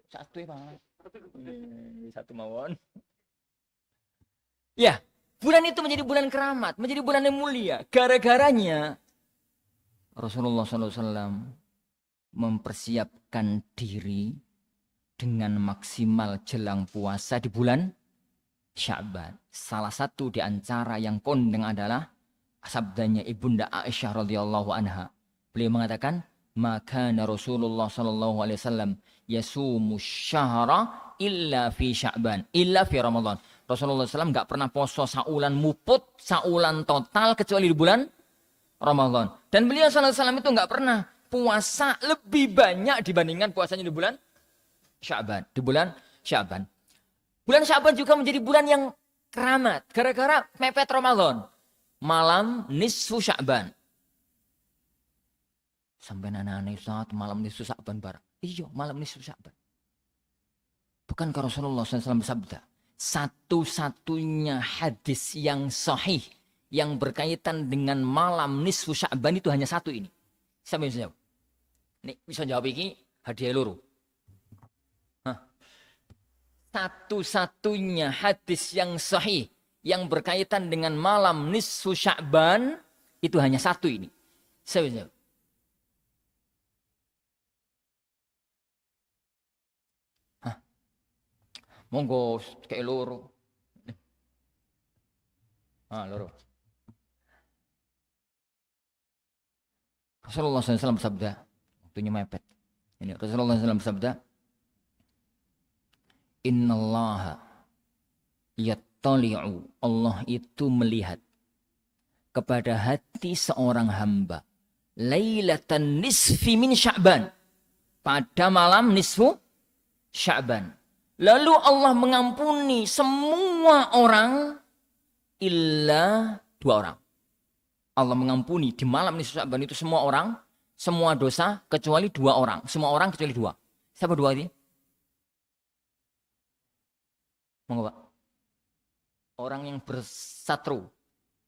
Satu ya Pak. Satu mawon. Ya, bulan itu menjadi bulan keramat, menjadi bulan yang mulia. Gara-garanya Rasulullah SAW mempersiapkan diri dengan maksimal jelang puasa di bulan Sya'ban. Salah satu di antara yang kondeng adalah sabdanya Ibunda Aisyah radhiyallahu anha. Beliau mengatakan, "Maka Rasulullah sallallahu alaihi wasallam yasumu syahra illa fi Sya'ban, illa fi Ramadan." Rasulullah SAW enggak pernah poso saulan muput, saulan total kecuali di bulan Ramadan. Dan beliau sallallahu alaihi wasallam itu enggak pernah puasa lebih banyak dibandingkan puasanya di bulan Sya'ban, di bulan Sya'ban. Bulan Sya'ban juga menjadi bulan yang keramat. Gara-gara mepet Ramadan. Malam nisfu Sya'ban. Sampai anak-anak saat malam nisfu Sya'ban bareng. Iya, malam nisfu Sya'ban. Bukankah Rasulullah SAW bersabda, satu-satunya hadis yang sahih yang berkaitan dengan malam nisfu Sya'ban itu hanya satu ini. Siapa yang bisa jawab? Nih, bisa jawab ini hadiah luru. Satu-satunya hadis yang sahih yang berkaitan dengan malam nisfu Sya'ban itu hanya satu ini. Saya monggo kayak loro. Loro. Rasulullah SAW bersabda, waktunya mepet. Ini Rasulullah SAW bersabda, Innallaha yattali'u, Allah itu melihat kepada hati seorang hamba lailatan nisfi min Sya'ban, pada malam nisfu Sya'ban. Lalu Allah mengampuni semua orang illa 2 orang. Allah mengampuni di malam nisfu Sya'ban itu semua orang, semua dosa kecuali 2 orang. Semua orang kecuali 2. Siapa 2 ini? Monggo Pak. Orang yang bersatru.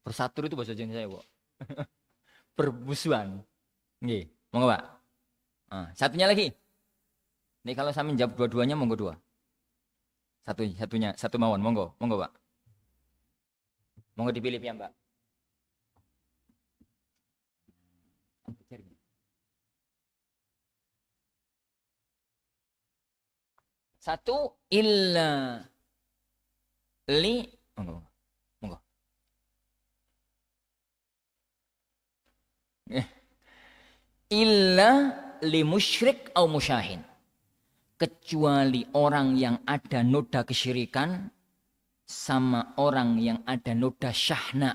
Bersatru itu bahasa Indonesia ya, Pak. Bermusuhan. Nggih, monggo Pak. Satunya lagi. Nih kalau saya menjawab dua-duanya monggo dua. Satunya satu mawon monggo Pak. Monggo dipilih ya Mbak. Satu illa li monggo. Monggo. Illa li musyrik au musyahin. Kecuali orang yang ada noda kesyirikan sama orang yang ada noda syahna.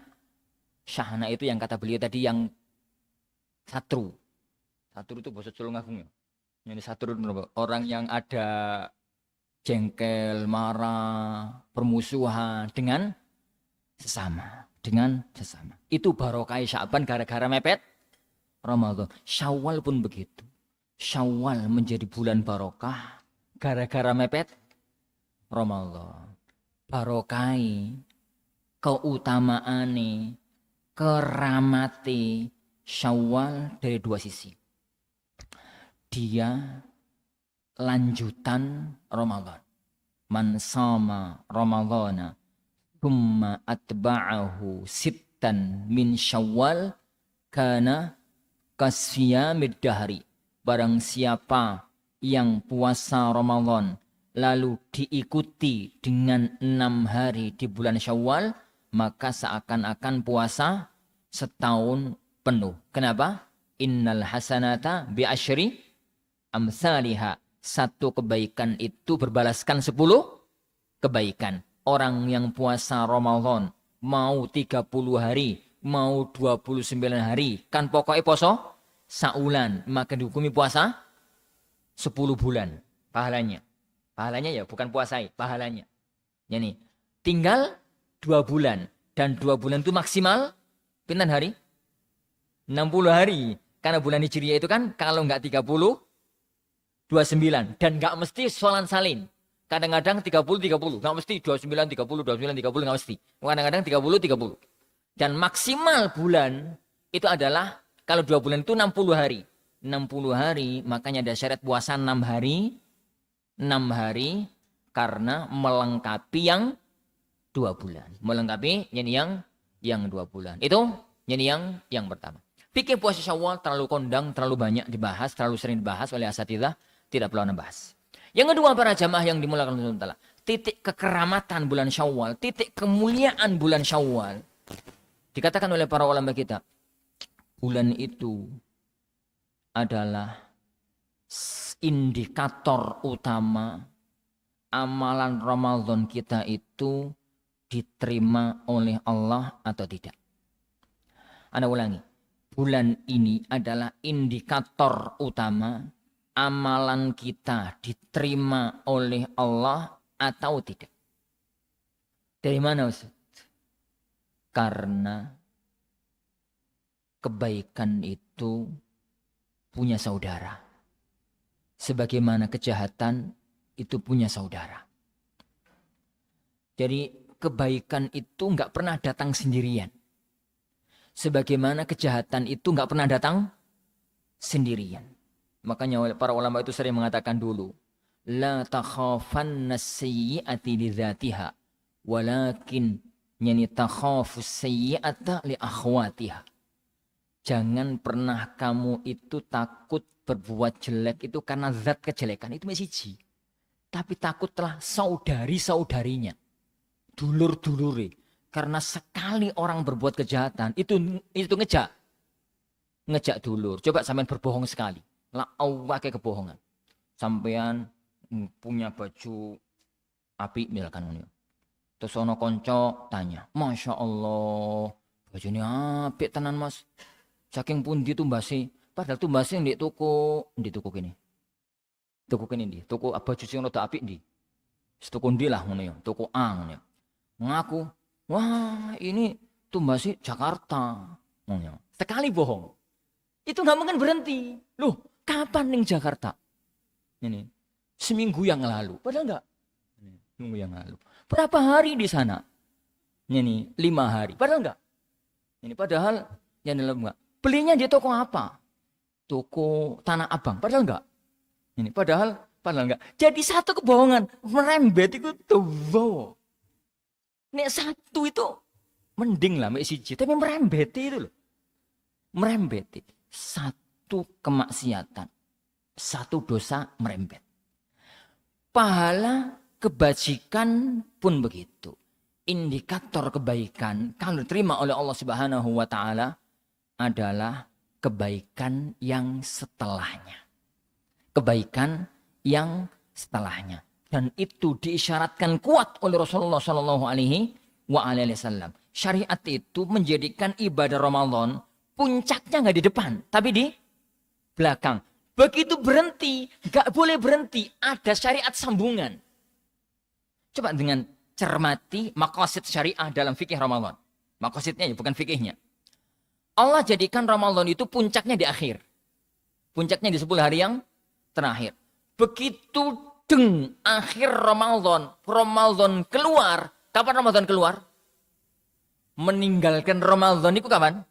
Syahna itu yang kata beliau tadi yang satru. Satru itu bahasa Tulungagung ya. Ini satru orang yang ada jengkel, marah, permusuhan dengan sesama. Itu barokah Sya'ban gara-gara mepet Ramadan. Syawal pun begitu. Syawal menjadi bulan barokah gara-gara mepet Ramadan. Barokai keutamaane keramati Syawal dari dua sisi. Dia lanjutan Ramadan. Man sama Ramadhana thumma atba'ahu sittan min Syawal kana kasiyamid dahri. Barang siapa yang puasa Ramadan lalu diikuti dengan 6 hari di bulan Syawal, maka seakan-akan puasa setahun penuh. Kenapa? Innal hasanata bi asyri amsalihha. Satu kebaikan itu berbalaskan 10 kebaikan. Orang yang puasa Ramadan mau 30 hari, mau 29 hari, kan pokoknya poso saulan, maka dihukumi puasa 10 bulan pahalanya. Pahalanya ya bukan puasai, pahalanya. Yani tinggal 2 bulan dan 2 bulan itu maksimal pinten hari? 60 hari. Karena bulan Hijriah itu kan kalau enggak 30 29 dan enggak mesti sholat salin. Kadang-kadang 30 enggak mesti 29 30 enggak mesti. Kadang-kadang 30. Dan maksimal bulan itu adalah kalau 2 bulan itu 60 hari. 60 hari makanya ada syarat puasa 6 hari. 6 hari karena melengkapi yang 2 bulan. Melengkapi yang 2 bulan. Itu yang pertama. Fikih puasa Syawal terlalu kondang, terlalu banyak dibahas, terlalu sering dibahas oleh asatidzah, tidak perlu ngebahas. Yang kedua para jamaah yang dimulakan Allah Taala, titik kekeramatan bulan Syawal, titik kemuliaan bulan Syawal. Dikatakan oleh para ulama kita, bulan itu adalah indikator utama amalan Ramadan kita itu diterima oleh Allah atau tidak. Anda ulangi. Bulan ini adalah indikator utama amalan kita diterima oleh Allah atau tidak. Dari mana Ustaz? Karena kebaikan itu punya saudara. Sebagaimana kejahatan itu punya saudara. Jadi kebaikan itu enggak pernah datang sendirian. Sebagaimana kejahatan itu enggak pernah datang sendirian. Makanya para ulama itu sering mengatakan dulu, la takhafanna sayyi'ati li dzatiha, walakin yani takhafus sayyi'ata li akhwatiha. Jangan pernah kamu itu takut berbuat jelek itu karena zat kejelekan itu siji. Tapi takutlah saudari-saudarinya, dulur-dulure. Karena sekali orang berbuat kejahatan itu ngejak dulur. Coba sampean berbohong sekali. Lah Allah kayak kebohongan. Sampean punya baju api misalkan. Terus ono konco tanya, Masya Allah bajunya apik tenan Mas. Saking pundi tumbase. Padahal tumbase di toko kene. Toko kene ndi? Toko baju sing rada apik ndi? Toko ndi lah ngono ya. Toko A ngono ya. Ngaku, wah ini tumbase Jakarta. Sekali bohong. Itu nggak mungkin berhenti. Loh, kapan ning Jakarta? Ini seminggu yang lalu. Padahal enggak. Seminggu yang lalu. Berapa hari di sana? Ini 5 hari. Padahal enggak. Ini padahal yang dalam enggak. Belinya di toko apa? toko Tanah Abang. Padahal enggak. Padahal enggak. Jadi satu kebohongan merembet itu tuh. Nek satu itu mending lah mek siji, tapi merembet itu loh. Merembet. Satu kemaksiatan, satu dosa merembet. Pahala kebajikan pun begitu. Indikator kebaikan kalau diterima oleh Allah Subhanahu wa taala adalah kebaikan yang setelahnya. Kebaikan yang setelahnya. Dan itu diisyaratkan kuat oleh Rasulullah Shallallahu Alaihi Wasallam. Syariat itu menjadikan ibadah Ramadan puncaknya nggak di depan, tapi di belakang. Begitu berhenti, nggak boleh berhenti. Ada syariat sambungan. Coba dengan cermati maqasid syariah dalam fikih Ramadan. Maqasidnya bukan fikihnya. Allah jadikan Ramadan itu puncaknya di akhir. Puncaknya di 10 hari yang terakhir. Begitu akhir Ramadan keluar. Kapan Ramadan keluar? Meninggalkan Ramadan itu kapan?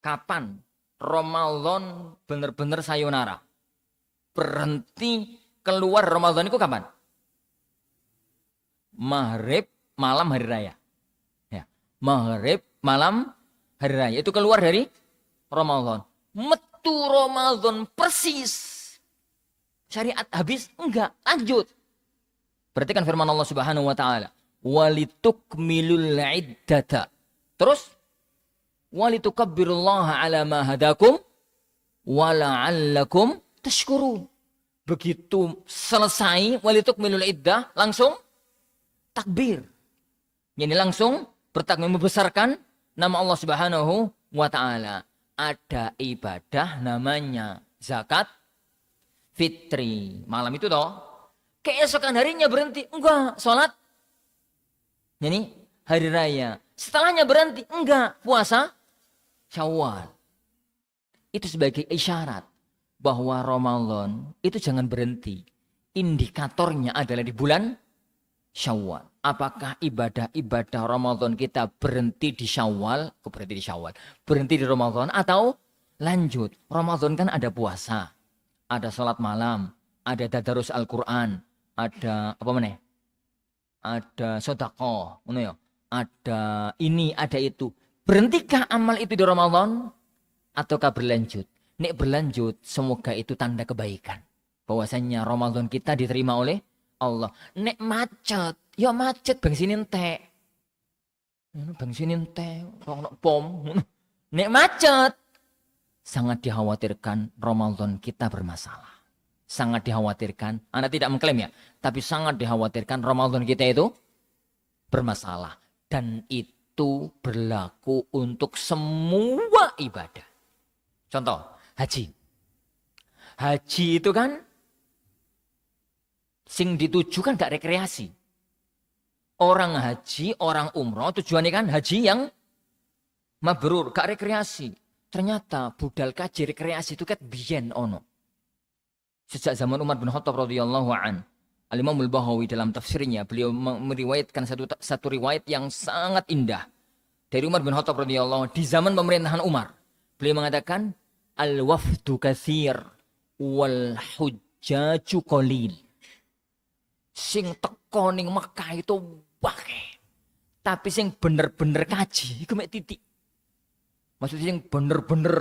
Kapan Ramadan benar-benar sayonara? Berhenti keluar Ramadan itu kapan? Maghrib malam hari raya. Ya. Maghrib malam hari raya. Itu keluar dari Ramadan. Metu Ramadan persis. Syariat habis? Enggak, lanjut. Berarti kan firman Allah Subhanahu wa taala, "Walitukmilul iddata." Terus walitukabbirullaha ala ma hadakum wa la'allakum tashkurun. Begitu selesai walitukmilul iddah, langsung takbir. Jadi langsung bertakbir membesarkan nama Allah Subhanahu wa taala. Ada ibadah namanya zakat fitri. Malam itu toh. Keesokan harinya berhenti. Enggak. Sholat. Ini hari raya. Setelahnya berhenti. Enggak. Puasa. Syawal. Itu sebagai isyarat. Bahwa Ramadan itu jangan berhenti. Indikatornya adalah di bulan Syawal. Apakah ibadah-ibadah Ramadan kita berhenti di Syawal? Berhenti di Syawal. Berhenti di Ramadan atau lanjut. Ramadan kan ada puasa. Ada salat malam, ada tadarus Al-Quran, ada apa mana? Ada sedekah, ada ini, ada itu. Berhentikah amal itu di Ramadan ataukah berlanjut? Nek berlanjut, semoga itu tanda kebaikan. Bahwasanya Ramadan kita diterima oleh Allah. Nek macet, ya macet bangsinin teh. Bangsinin teh, pom. Nek macet, sangat dikhawatirkan Ramadan kita bermasalah. Sangat dikhawatirkan. Anda tidak mengklaim ya. Tapi sangat dikhawatirkan Ramadan kita itu bermasalah. Dan itu berlaku untuk semua ibadah. Contoh, haji. Haji itu kan sing dituju kan gak rekreasi. Orang haji, orang umroh tujuannya kan haji yang mabrur, gak rekreasi. Ternyata budal kaji rekreasi itu kat biyen ono. Sejak zaman Umar bin Khattab radhiyallahu an. Al-Imam Al-Bahawi dalam tafsirnya beliau meriwayatkan satu riwayat yang sangat indah dari Umar bin Khattab radhiyallahu di zaman pemerintahan Umar. Beliau mengatakan al-wafdu katsir wal hujjaju qalil. Sing teko ning Mekah itu akeh. Tapi sing bener-bener kaji iku mek titik. Maksudnya yang bener-bener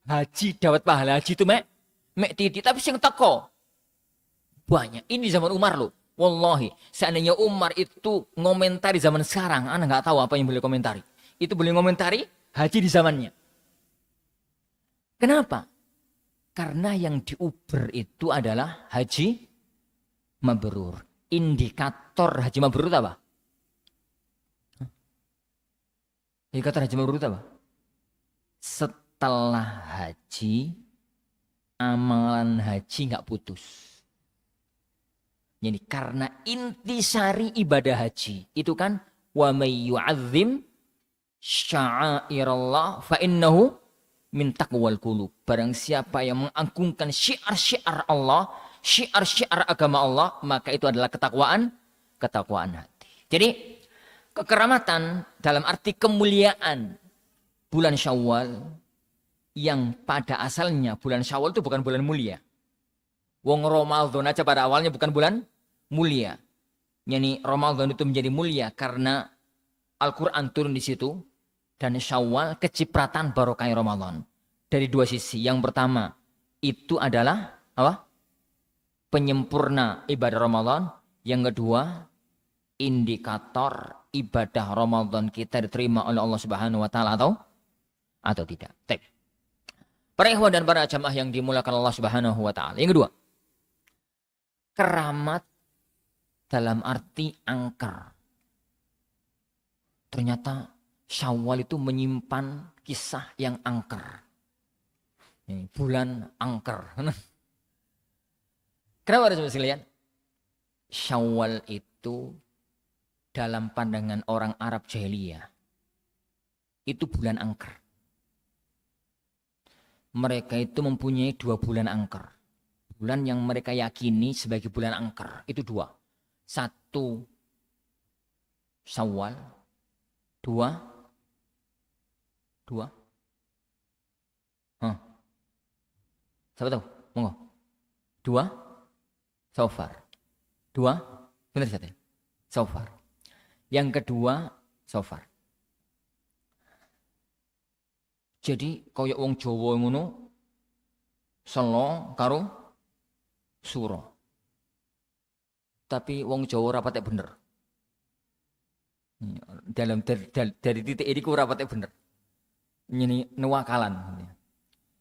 haji dapat pahala haji itu mek titik, tapi sing teko banyak. Ini zaman Umar loh. Wallahi, seandainya Umar itu ngomentari zaman sekarang, ana nggak tahu apa yang beliau komentari. Itu beliau ngomentari haji di zamannya. Kenapa? Karena yang diuber itu adalah haji mabrur. Indikator haji mabrur itu apa? Indikator haji mabrur itu apa? Setelah haji, amalan haji nggak putus. Jadi karena intisari ibadah haji itu kan wa may yu'azzim sya'airallah fa innahu min taqwal qulub. Barang siapa yang mengagungkan syiar-syiar Allah, syiar-syiar agama Allah, maka itu adalah ketakwaan hati. Jadi kekeramatan dalam arti kemuliaan bulan Syawal yang pada asalnya bulan Syawal itu bukan bulan mulia. Wong Ramadan aja pada awalnya bukan bulan mulia. Yani Ramadan itu menjadi mulia karena Al-Quran turun di situ. Dan Syawal kecipratan barokah Ramadan. Dari dua sisi. Yang pertama itu adalah apa? Penyempurna ibadah Ramadan. Yang kedua indikator ibadah Ramadan kita diterima oleh Allah Subhanahu wa taala atau tidak. Para ikhwan dan para jamaah yang dimulakan Allah Subhanahu wa taala. Yang kedua, keramat dalam arti angker. Ternyata Syawal itu menyimpan kisah yang angker. Bulan angker. Kenapa harus sekalian? Syawal itu dalam pandangan orang Arab jahiliyah itu bulan angker. Mereka itu mempunyai 2 bulan angker. Bulan yang mereka yakini sebagai bulan angker itu 2. 1 Syawal, 2 siapa tahu? Monggo. 2 Safar. 2 benar saja. Safar. Yang kedua Safar. Jadi kaya wong Jawa ngono selo karo suro. Tapi wong Jawa ora patek bener. Dari titik ini ku ora patek bener. Ini nuwakalan.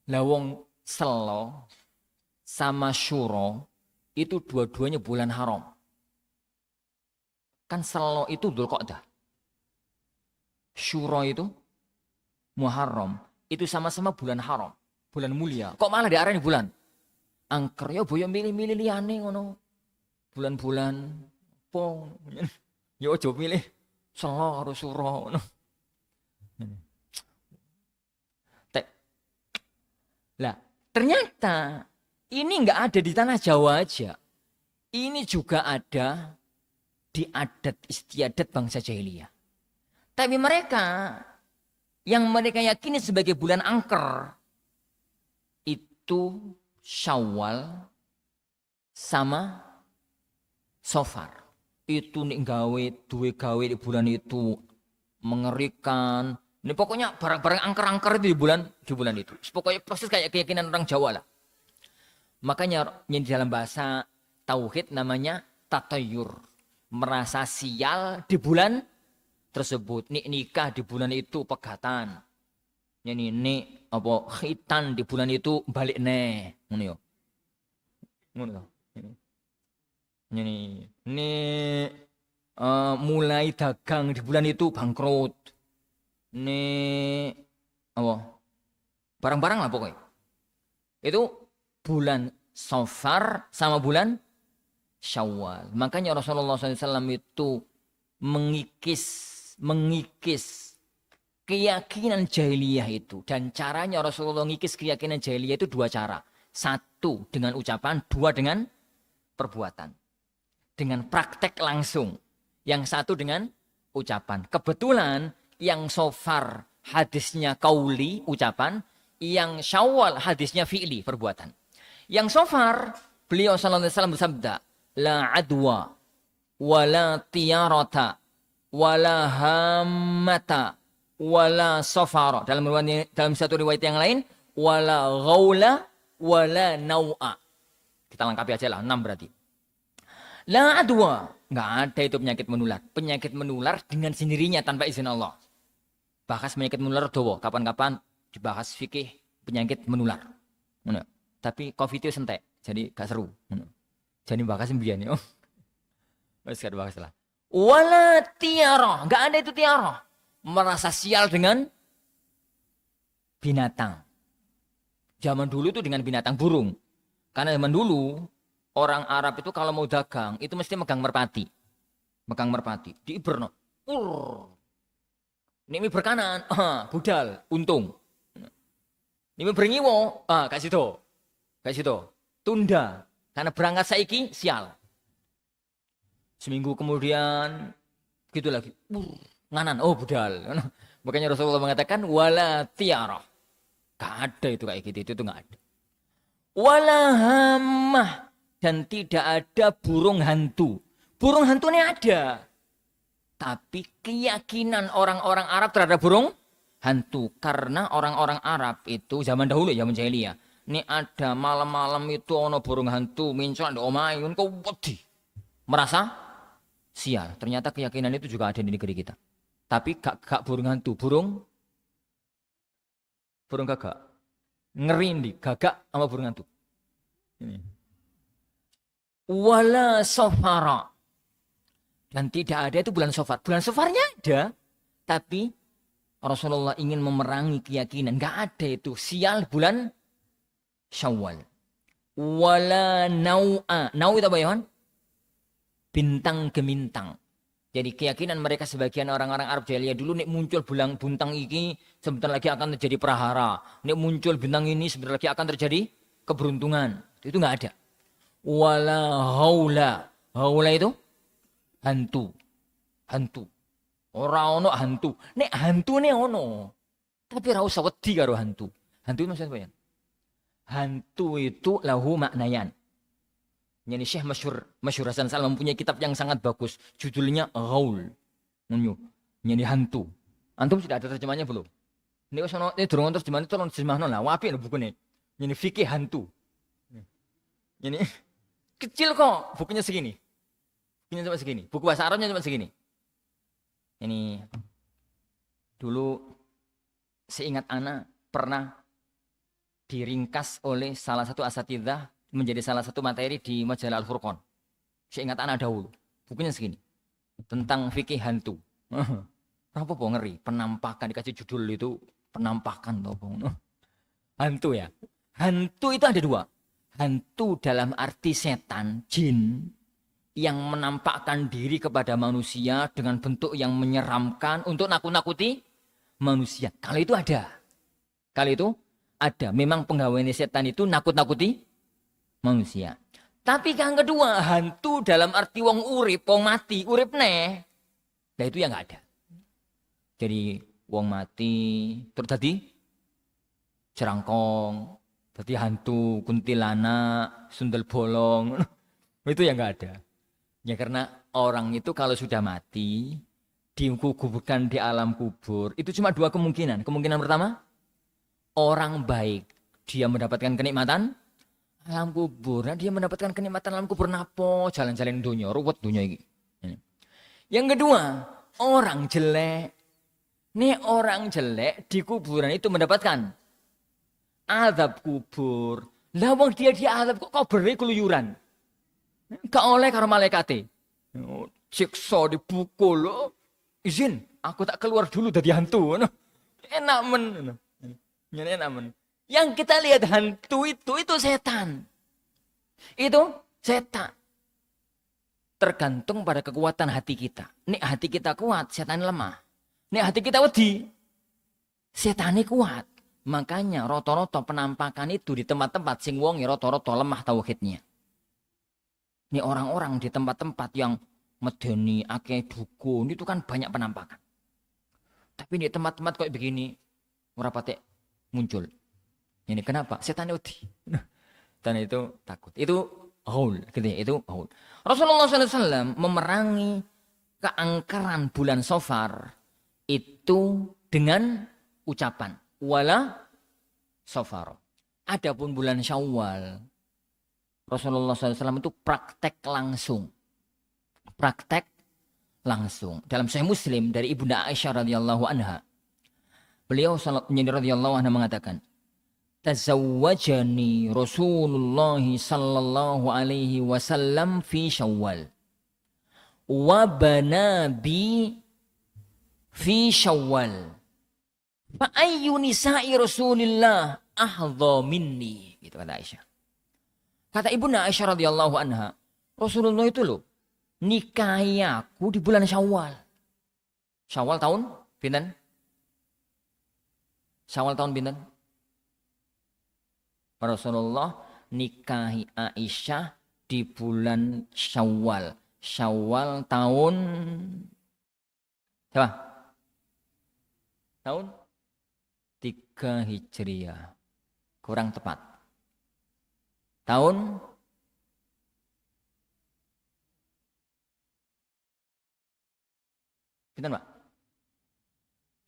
Lah wong selo sama syuro itu dua-duanya bulan haram. Kan selo itu Dzulqa'dah. Syuro itu Muharram. Itu sama-sama bulan haram. Bulan mulia. Kok malah diarani bulan angker? Ya boyo milih-milih liyane ngono. Bulan-bulan pong. Ya aja milih selo karo syuro ngono. Lah, ternyata ini enggak ada di tanah Jawa aja. Ini juga ada di adat istiadat bangsa jahiliyah. Tapi mereka yang mereka yakini sebagai bulan angker itu Syawal sama Safar. Itu nih duwe gawe di bulan itu mengerikan. Ini pokoknya barang-barang angker-angker itu di bulan itu. Pokoknya proses kayak keyakinan orang Jawa lah. Makanya yang di dalam bahasa tauhid namanya tatayur. Merasa sial di bulan tersebut. Nikah di bulan itu pegatan. Ini apa khitan di bulan itu balik nih. Ngono yo. Ngono. Ini mulai dagang di bulan itu bangkrut. Ini apa? Barang-barang lah pokoknya. Itu bulan Safar sama bulan Syawal. Makanya Rasulullah SAW itu mengikis keyakinan jahiliyah itu. Dan caranya Rasulullah mengikis keyakinan jahiliyah itu 2 cara. 1 dengan ucapan, 2 dengan perbuatan. Dengan praktek langsung. Yang 1 dengan ucapan. Kebetulan yang Safar hadisnya kauli, ucapan. Yang Syawal hadisnya fi'li, perbuatan. Yang Safar, beliau SAW bersabda, la adwa, wala tiyarata, wala hammata, wala safara. Dalam satu riwayat yang lain, wala ghaula, wala nau'a. Kita lengkapi aja lah, 6 berarti. La adwa, nggak ada itu penyakit menular. Penyakit menular dengan sendirinya tanpa izin Allah. Bahas penyakit menular dowo, kapan-kapan dibahas fikih penyakit menular. Tapi COVID itu sentek, jadi gak seru. Jadi bahas sembian ya. Wes gak bahas lah. Wala tiara, nggak ada itu tiara. Merasa sial dengan binatang. Zaman dulu itu dengan binatang burung. Karena zaman dulu orang Arab itu kalau mau dagang itu mesti megang merpati. Megang merpati. Diiberno. Ini berkanan, budal, untung. Ini berngiwo, kasih to. Tunda. Karena berangkat saiki sial. Seminggu kemudian gitu lagi. Nganan, budal. Makanya Rasulullah mengatakan wala tiarah. Gak ada itu kayak gitu, itu gak ada. Wala hamah, dan tidak ada burung hantu. Burung hantu ini ada. Tapi keyakinan orang-orang Arab terhadap burung hantu. Karena orang-orang Arab itu zaman dahulu, zaman jahiliyah. Ini ada malam-malam itu ono burung hantu muncul di omah, kau wedi. Merasa sial. Ternyata keyakinan itu juga ada di negeri kita. Tapi gak burung hantu, burung gagak. Ngeri nih, gagak sama burung hantu. Ini. Wala sofara. Dan tidak ada itu bulan Safar. Bulan Safarnya ada, tapi Rasulullah ingin memerangi keyakinan. Gak ada itu. Sial bulan Syawal. Wala nau'a. Nau itu apa ya? Bintang gemintang. Jadi keyakinan mereka sebagian orang-orang Arab jahiliyah dulu nek muncul bulan bintang ini sebentar lagi akan terjadi prahara. Nek muncul bintang ini sebentar lagi akan terjadi keberuntungan. Itu nggak ada. Wala haula. Haula itu hantu. Hantu. Ora ono hantu. Nek hantu ne ono. Tapi ora usah wedi karo hantu. Hantu itu maksudnya apa ya? Hantu itu lahu maknayan. Yani Syekh Masyhur Hasan Salam mempunyai kitab yang sangat bagus. Judulnya Ghaul. Yani hantu. Antum sudah ada terjemahnya belum? Ini sono durung terjemahan itu tolong terjemahno lah. Apik lho bukune. Yani fikih hantu. Yani kecil kok bukunya segini. Bukunya cuma segini. Buku bahasa Arabnya cuma segini. Ini dulu seingat ana pernah diringkas oleh salah satu asatidzah menjadi salah satu materi di majalah Al-Furqan. Seingat anak dahulu. Bukunya segini. Tentang fikih hantu. Apa ngeri? Penampakan. Dikasih judul itu penampakan. Hantu ya. Hantu itu ada dua. Hantu dalam arti setan, jin. Yang menampakkan diri kepada manusia dengan bentuk yang menyeramkan untuk nakut-nakuti manusia. Kalau itu ada. Kalau itu ada. Memang penggawainya setan itu nakut-nakuti manusia. Tapi yang kedua, hantu dalam arti wong urip, wong mati, urip neh. Nah itu yang nggak ada. Jadi wong mati, terus tadi jerangkong, tadi hantu, kuntilanak, sundel bolong, itu yang nggak ada. Ya karena orang itu kalau sudah mati, dikuburkan di alam kubur, itu cuma dua kemungkinan. Kemungkinan pertama, orang baik, dia mendapatkan kenikmatan alam kubur. Nah, dia mendapatkan kenikmatan alam kubur napo jalan-jalan dunia, ruwet dunia ini. Yang kedua, orang jelek. Nih orang jelek di kuburan itu mendapatkan azab kubur. Lah wong dia azab kok beri keluyuran. Gak oleh karo malaikate. Siksa dipukul. Izin, aku tak keluar dulu dari hantu. Enak men. Enak men. Yang kita lihat hantu itu setan. Itu setan. Tergantung pada kekuatan hati kita. Nek hati kita kuat, setan lemah. Nek hati kita wedi, setan kuat. Makanya roto-roto penampakan itu di tempat-tempat sing wong roto-roto lemah tauhidnya. Ini orang-orang di tempat-tempat yang medeni, akeh dukun, itu kan banyak penampakan. Tapi di tempat-tempat kayak begini, ora patek muncul. Ini kenapa? Setan wedi. Dan itu takut. Itu haul. Gitu ya, itu haul. Rasulullah SAW memerangi keangkeran bulan Safar itu dengan ucapan. Wala Safar. Adapun bulan Syawal. Rasulullah SAW itu praktek langsung. Praktek langsung. Dalam Sahih Muslim dari Ibunda Aisyah radhiyallahu anha. Beliau radhiyallahu anha mengatakan, tazawwajani Rasulullah sallallahu alaihi wasallam fi Syawal wa bana bi fi Syawal fa ayyu nisa'i Rasulillah ahdha minni, gitu kata Aisyah. Kata Ibunda Aisyah radhiyallahu anha, Rasulullah itu loh nikahi aku di bulan Syawal. Syawal tahun pinten? Syawal tahun pinten? Rasulullah nikahi Aisyah di bulan Syawal. Syawal tahun apa? tahun 3 Hijriah. Kurang tepat. Tahun pinten, Pak?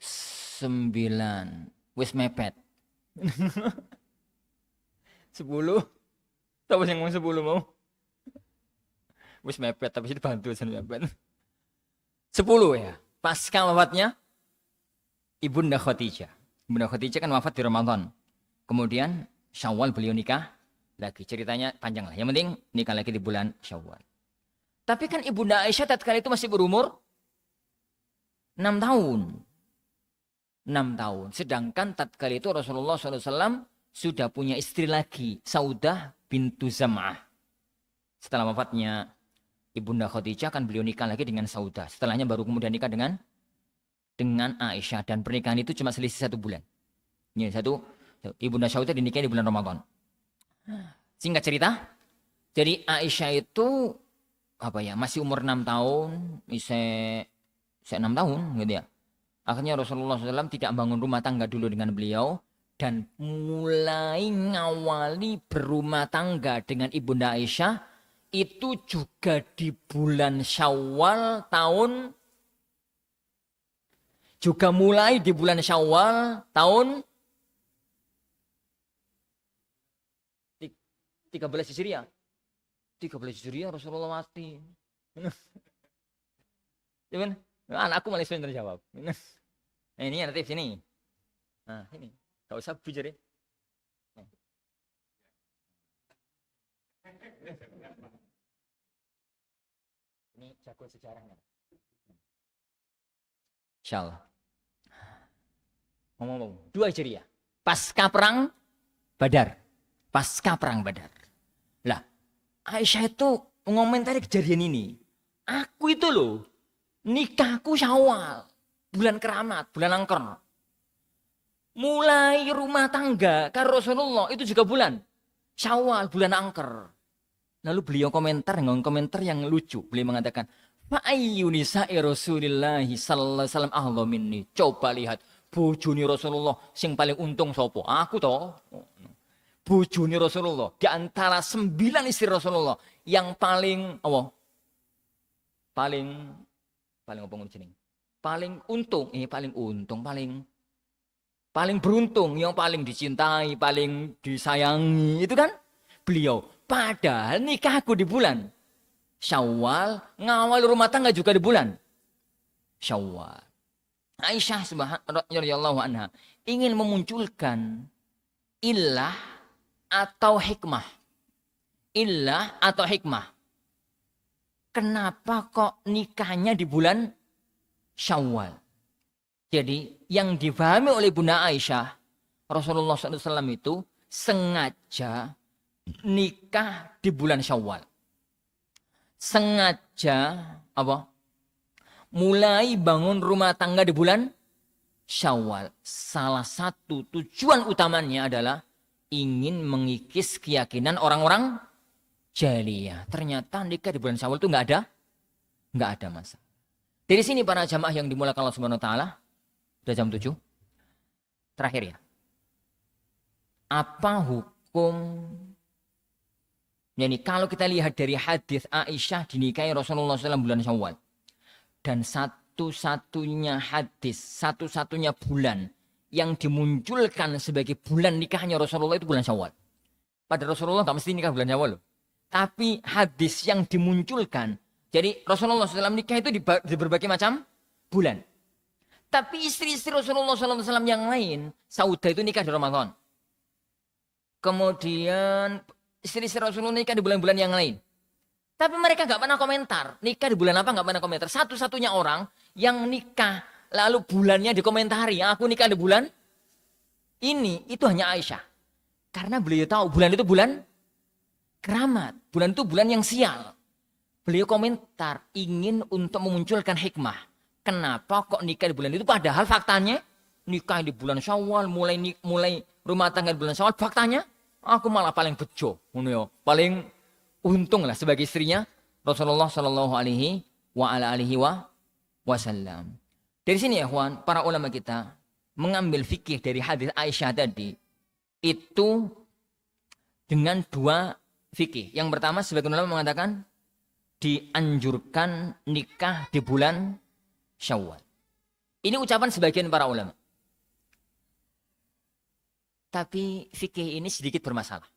9. Wis mepet. 10. Tahu yang ngomong 10 mau? Wis mepet tapi dibantu sen mepet. 10 ya. Pasca wafatnya Ibunda Khadijah. Ibunda Khadijah kan wafat di Ramadan. Kemudian Syawal beliau nikah lagi. Ceritanya panjang lah. Yang penting nikah lagi di bulan Syawal. Tapi kan Ibunda Aisyah tatkala itu masih berumur 6 tahun. 6 tahun. Sedangkan tatkala itu Rasulullah SAW sudah punya istri lagi. Saudah bintu Zam'ah. Setelah wafatnya Ibunda Khadijah kan beliau nikah lagi dengan Saudah. Setelahnya baru kemudian nikah dengan Aisyah. Dan pernikahan itu cuma selisih 1 bulan. Ini Ibunda Saudah dinikahi di bulan Ramadan. Singkat cerita. Jadi Aisyah itu masih umur 6 tahun. Bisa 6 tahun gitu ya. Akhirnya Rasulullah SAW tidak bangun rumah tangga dulu dengan beliau. Dan mulai ngawali berumah tangga dengan Ibunda Aisyah. Itu juga di bulan Syawal tahun. Juga mulai di bulan Syawal tahun 13 Hijriah. 13 Hijriah Rasulullah mati. Cuman anakku malah sebentar jawab. Nah, ini ada tips ini. Nah, ini. Gak usah bujur ya. Ini jago sejarahnya. Insyaallah. Ngomong-ngomong, 2 Hijriah. Pasca perang Badar. Pasca perang Badar. Lah, Aisyah itu mengomentari kejadian ini. Aku itu loh, nikahku Syawal. Bulan keramat, bulan angker. Mulai rumah tangga karena Rasulullah itu juga bulan Syawal, bulan angker. Lalu beliau komentar yang lucu. Beliau mengatakan, "Fa'ayyu nisa'i Rasulillahi sallallahu alaihi wasallam ahla minni." Coba lihat bojone Rasulullah sing paling untung sopo? Aku toh. Bojone Rasulullah di antara 9 istri Rasulullah yang paling paling apa jeneng? Paling beruntung, yang paling dicintai, paling disayangi, itu kan beliau. Padahal nikahku di bulan Syawal, ngawal rumah tangga juga di bulan Syawal. Aisyah radhiyallahu anha ingin memunculkan illah atau hikmah. Kenapa kok nikahnya di bulan Syawal? Jadi yang difahami oleh Bunda Aisyah, Rasulullah SAW itu sengaja nikah di bulan Syawal. Sengaja mulai bangun rumah tangga di bulan Syawal. Salah satu tujuan utamanya adalah ingin mengikis keyakinan orang-orang jahiliyah. Ternyata nikah di bulan Syawal itu nggak ada masalah. Dari sini para jamaah yang dimulakan Allah Subhanahu wa taala, udah jam 7. Terakhir ya. Apa hukum? Yani kalau kita lihat dari hadis Aisyah dinikahi Rasulullah SAW bulan Syawal. Dan satu-satunya bulan yang dimunculkan sebagai bulan nikahnya Rasulullah itu bulan Syawal. Pada Rasulullah tak mesti nikah bulan Syawal loh. Tapi hadis yang dimunculkan, jadi Rasulullah SAW nikah itu di berbagai macam bulan. Tapi istri-istri Rasulullah SAW yang lain, Saudah itu nikah di Ramadan. Kemudian istri-istri Rasulullah nikah di bulan-bulan yang lain. Tapi mereka nggak pernah komentar. Nikah di bulan apa nggak pernah komentar. Satu-satunya orang yang nikah lalu bulannya dikomentari. Aku nikah di bulan ini, itu hanya Aisyah. Karena beliau tahu bulan itu bulan keramat. Bulan itu bulan yang sial. Beliau komentar ingin untuk memunculkan hikmah. Kenapa kok nikah di bulan itu? Padahal faktanya nikah di bulan Syawal, mulai rumah tangga di bulan Syawal. Faktanya aku malah paling bejo, paling untung lah sebagai istrinya Rasulullah Shallallahu Alaihi Wasallam. Dari sini ya kawan, para ulama kita mengambil fikih dari hadis Aisyah tadi itu dengan dua fikih. Yang pertama sebagian ulama mengatakan dianjurkan nikah di bulan Syawal. Ini ucapan sebagian para ulama. Tapi fikih ini sedikit bermasalah.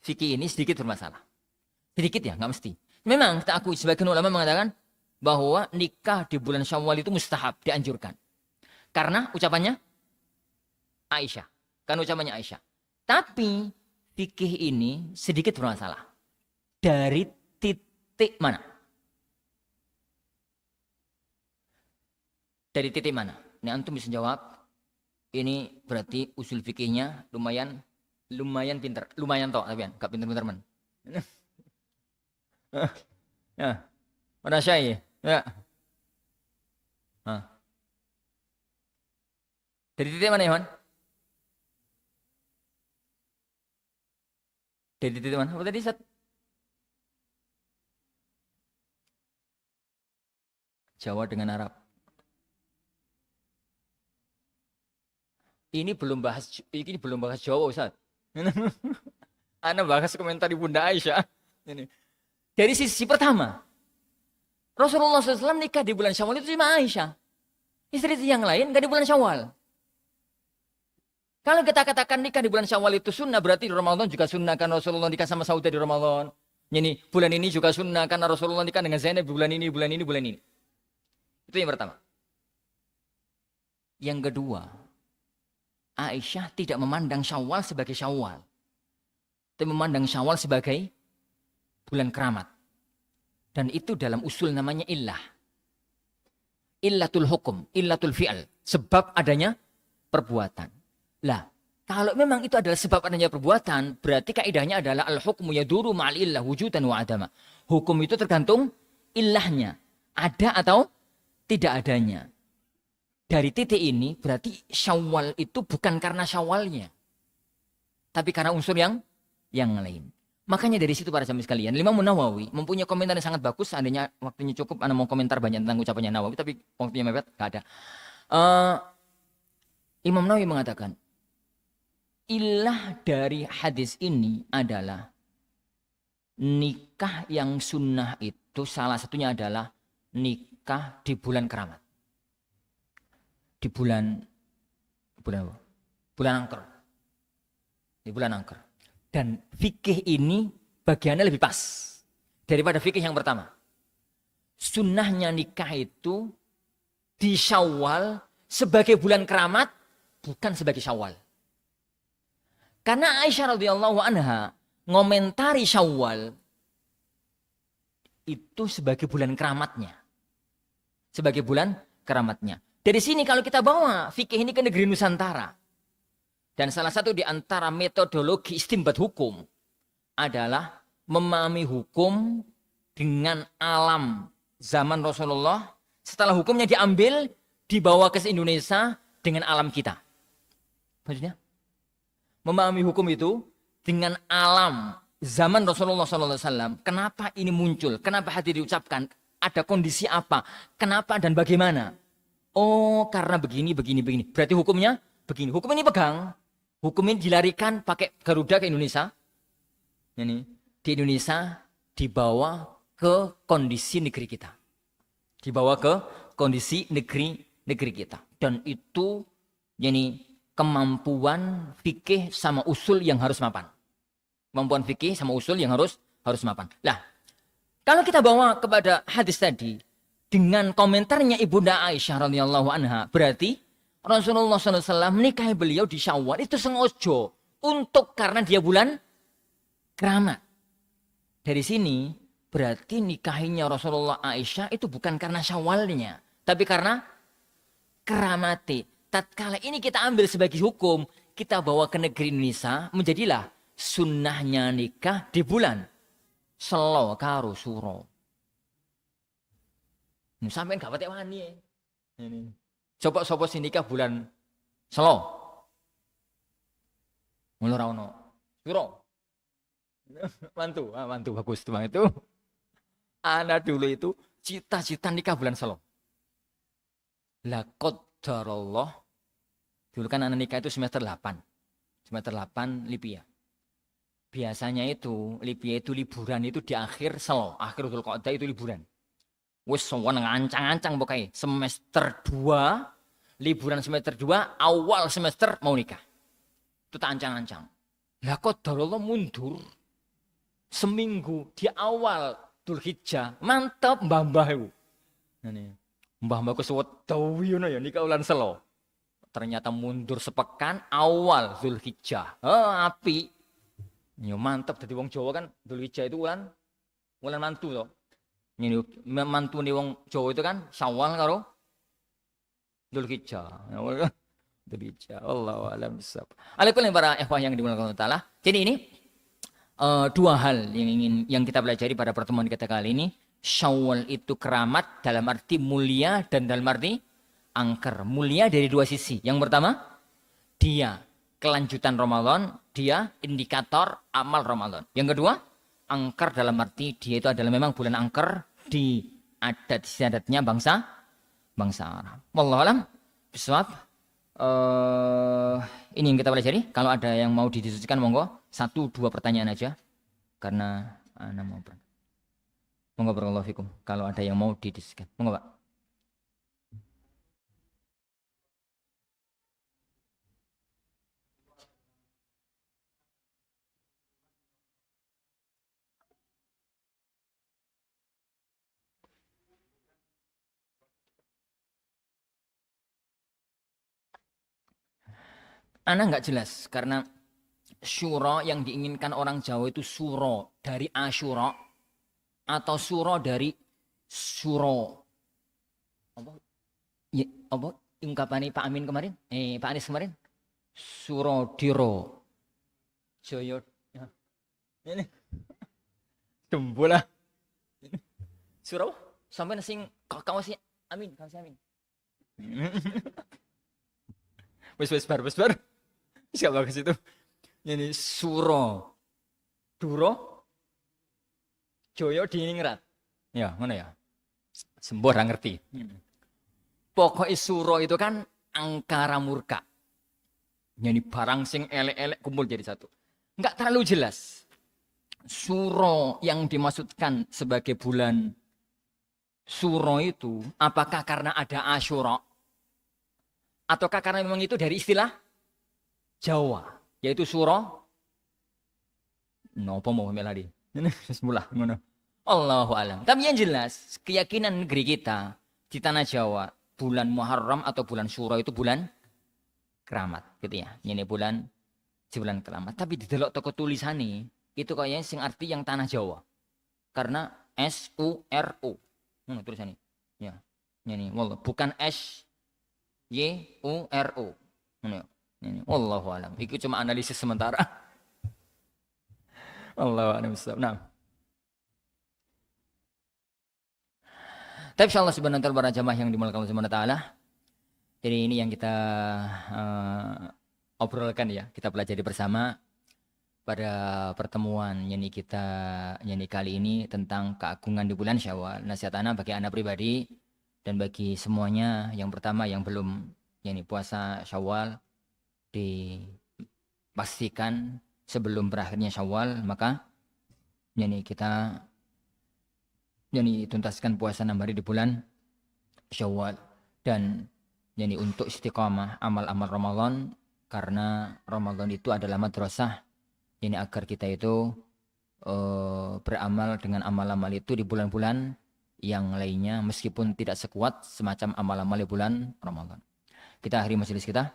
Fikih ini sedikit bermasalah. Sedikit ya, nggak mesti. Memang kita akui sebagian ulama mengatakan bahwa nikah di bulan Syawal itu mustahab, dianjurkan. Karena ucapannya Aisyah. Kan ucapannya Aisyah. Tapi fikih ini sedikit bermasalah. Dari titik mana? Dari titik mana? Ini antum bisa jawab. Ini berarti usul fikihnya lumayan pinter. Lumayan toh, tapi kan gak pinter-pinter man. Ya. Mana syai? Ya. Dari titik mana, Iwan? Dari titik mana? Apa tadi, Sat? Jawa dengan Arab. Ini belum bahas Jawa, Ustaz. Ana bahas komentar di Bunda Aisyah. Ini. Dari sisi pertama, Rasulullah SAW nikah di bulan Syawal itu cuma Aisyah. Istri yang lain nggak di bulan Syawal. Kalau kita katakan nikah di bulan Syawal itu sunnah, berarti di Ramadan juga sunnah kan Rasulullah nikah sama Saudah di Ramadan. Ini bulan ini juga sunnah karena Rasulullah nikah dengan Zainab bulan ini. Itu yang pertama. Yang kedua, Aisyah tidak memandang Syawal sebagai Syawal. Tapi memandang Syawal sebagai bulan keramat. Dan itu dalam usul namanya illah. Illatul hukum, illatul fi'al. Sebab adanya perbuatan. Lah, kalau memang itu adalah sebab adanya perbuatan, berarti kaidahnya adalah al-hukmu yaduru ma'al illah wujudan wa adama. Hukum itu tergantung illahnya. Ada atau tidak adanya. Dari titik ini berarti Syawal itu bukan karena Syawalnya. Tapi karena unsur yang lain. Makanya dari situ para jamaah sekalian, Imam Nawawi mempunyai komentar yang sangat bagus. Seandainya waktunya cukup, Anda mau komentar banyak tentang ucapannya Nawawi, tapi waktunya mepet, gak ada. Imam Nawawi mengatakan, ilah dari hadis ini adalah nikah yang sunnah itu salah satunya adalah nikah di bulan keramat. Di bulan apa? Bulan Angker. Di bulan Angker. Dan fikih ini bagiannya lebih pas daripada fikih yang pertama. Sunnahnya nikah itu di Syawal sebagai bulan keramat, bukan sebagai Syawal. Karena Aisyah radhiyallahu anha ngomentari Syawal itu sebagai bulan keramatnya. Sebagai bulan keramatnya. Dari sini kalau kita bawa fikih ini ke negeri Nusantara. Dan salah satu di antara metodologi istinbat hukum adalah memahami hukum dengan alam zaman Rasulullah. Setelah hukumnya diambil, dibawa ke Indonesia dengan alam kita. Maksudnya? Memahami hukum itu dengan alam zaman Rasulullah SAW. Kenapa ini muncul? Kenapa hadis diucapkan? Ada kondisi apa? Kenapa dan bagaimana? Oh, karena begini. Berarti hukumnya begini. Hukum ini pegang. Hukum ini dilarikan pakai Garuda ke Indonesia. Ini di Indonesia dibawa ke kondisi negeri kita. Dibawa ke kondisi negeri kita. Dan itu yani kemampuan fikih sama usul yang harus mapan. Kemampuan fikih sama usul yang harus mapan. Lah, kalau kita bawa kepada hadis tadi dengan komentarnya Ibunda Aisyah radhiyallahu anha, berarti Rasulullah SAW menikahi beliau di Syawal itu sengaja untuk karena dia bulan keramat. Dari sini berarti nikahinya Rasulullah Aisyah itu bukan karena Syawalnya, tapi karena keramati. Tatkala ini kita ambil sebagai hukum, kita bawa ke negeri Indonesia, menjadilah sunnahnya nikah di bulan Selo karo Suro. Sampai gak patek wani. Ini. Coba sopo sing nikah bulan Selo. Mulu ra ono. Suro. Mantu bagus tuh itu. Ana dulu itu cita-cita nikah bulan Selo. Lah qadarullah. Dulu kan anak nikah itu semester 8. Semester 8 Libya. Biasanya itu Libya itu liburan itu di akhir Dzulqa'dah itu liburan. Wis sowan ngancang-ancang pokoknya semester 2 liburan semester 2 awal semester mau nikah. Itu tak ancang-ancang. Lah qadarullah mundur seminggu di awal Dzulhijjah. Mantap mbah-mbah iku. Ngene. Mbah-mbah ku suwedo ngono ya nikah ulan selo. Ternyata mundur sepekan awal Dzulhijjah. Api. Ya mantep dadi wong Jawa kan Dzulhijjah itu bulan mantu to. Ini mantu nih wong Jawa itu kan Syawal karo Dzulhijjah. Dzulhijjah. Allahu a'lam bissawab. Alaikum para ikhwah yang dimuliakan Allah Taala. Jadi ini dua hal yang kita pelajari pada pertemuan kita kali ini. Syawal itu keramat dalam arti mulia dan dalam arti angker. Mulia dari dua sisi. Yang pertama, dia kelanjutan Ramadan, dia indikator amal Ramadan. Yang kedua, angker dalam arti dia itu adalah memang bulan angker di adat istiadatnya bangsa Arab. Wallahu a'lam bishawab. Ini yang kita pelajari. Kalau ada yang mau didiskusikan monggo 1-2 pertanyaan aja karena ana mau berangkat. Monggo barakallahu fikum. Kalau ada yang mau didiskusikan. Monggo, Pak. Ana nggak jelas karena syuro yang diinginkan orang Jawa itu suro dari Asyura atau suro dari suro. Apa? Ya, apa ungkapan Pak Amin kemarin? Pak Anies kemarin? Suro diro. Joyo. Ya. Ini. Dembola. Suro sampai sing kawas Amin, kawas Amin. Wes bar. Siapa bagus itu? Ini suro, duro, joyo diningrat. Ya, mana ya? Sembuh orang ngerti. Pokoknya suro itu kan angkara murka. Jadi barang sing elek-elek kumpul jadi satu. Enggak terlalu jelas. Suro yang dimaksudkan sebagai bulan suro itu apakah karena ada Asyura? Ataukah karena memang itu dari istilah Jawa? Yaitu suro. Nopo mau meladi. Semula. Allahu alam. Tapi yang jelas keyakinan negeri kita di tanah Jawa bulan Muharram atau bulan Syuro itu bulan keramat, gitu ya. Ini bulan keramat. Tapi di delok toko tulisan itu kayaknya sing arti yang tanah Jawa. Karena SURO. Tulisannya. Ya. Ini wallah bukan SYURO. Ini wallahu alam. Itu cuma analisis sementara. Allahu a'lam bishawab. Nah. Tapi insyaallah subhanahu wa ta'ala para jamaah yang dimuliakan Allah Subhanahu wa taala. Jadi ini yang kita obrolkan ya, kita pelajari bersama pada pertemuan kita kali ini tentang keagungan di bulan Syawal. Nasihat ana bagi ana pribadi dan bagi semuanya. Yang pertama yang belum puasa Syawal dipastikan sebelum berakhirnya Syawal maka kita tuntaskan puasa 6 hari di bulan Syawal dan untuk istiqamah amal-amal Ramadan karena Ramadan itu adalah madrasah agar kita itu beramal dengan amal-amal itu di bulan-bulan yang lainnya meskipun tidak sekuat semacam amal-amal di bulan Ramadan. Kita akhiri majelis kita.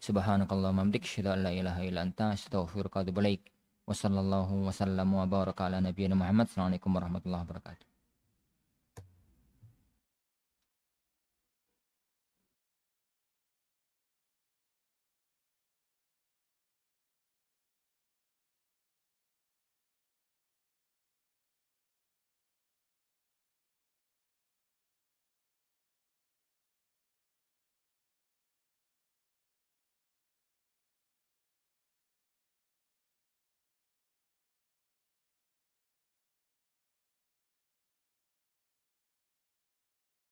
Subhanakallahumma hamdik asyhadu an la ilaha illa anta astaghfiruka wa atubu ilaik. Wassallallahu wasallam wa baraka ala nabiyyina Muhammad. Assalamualaikum warahmatullahi wabarakatuh.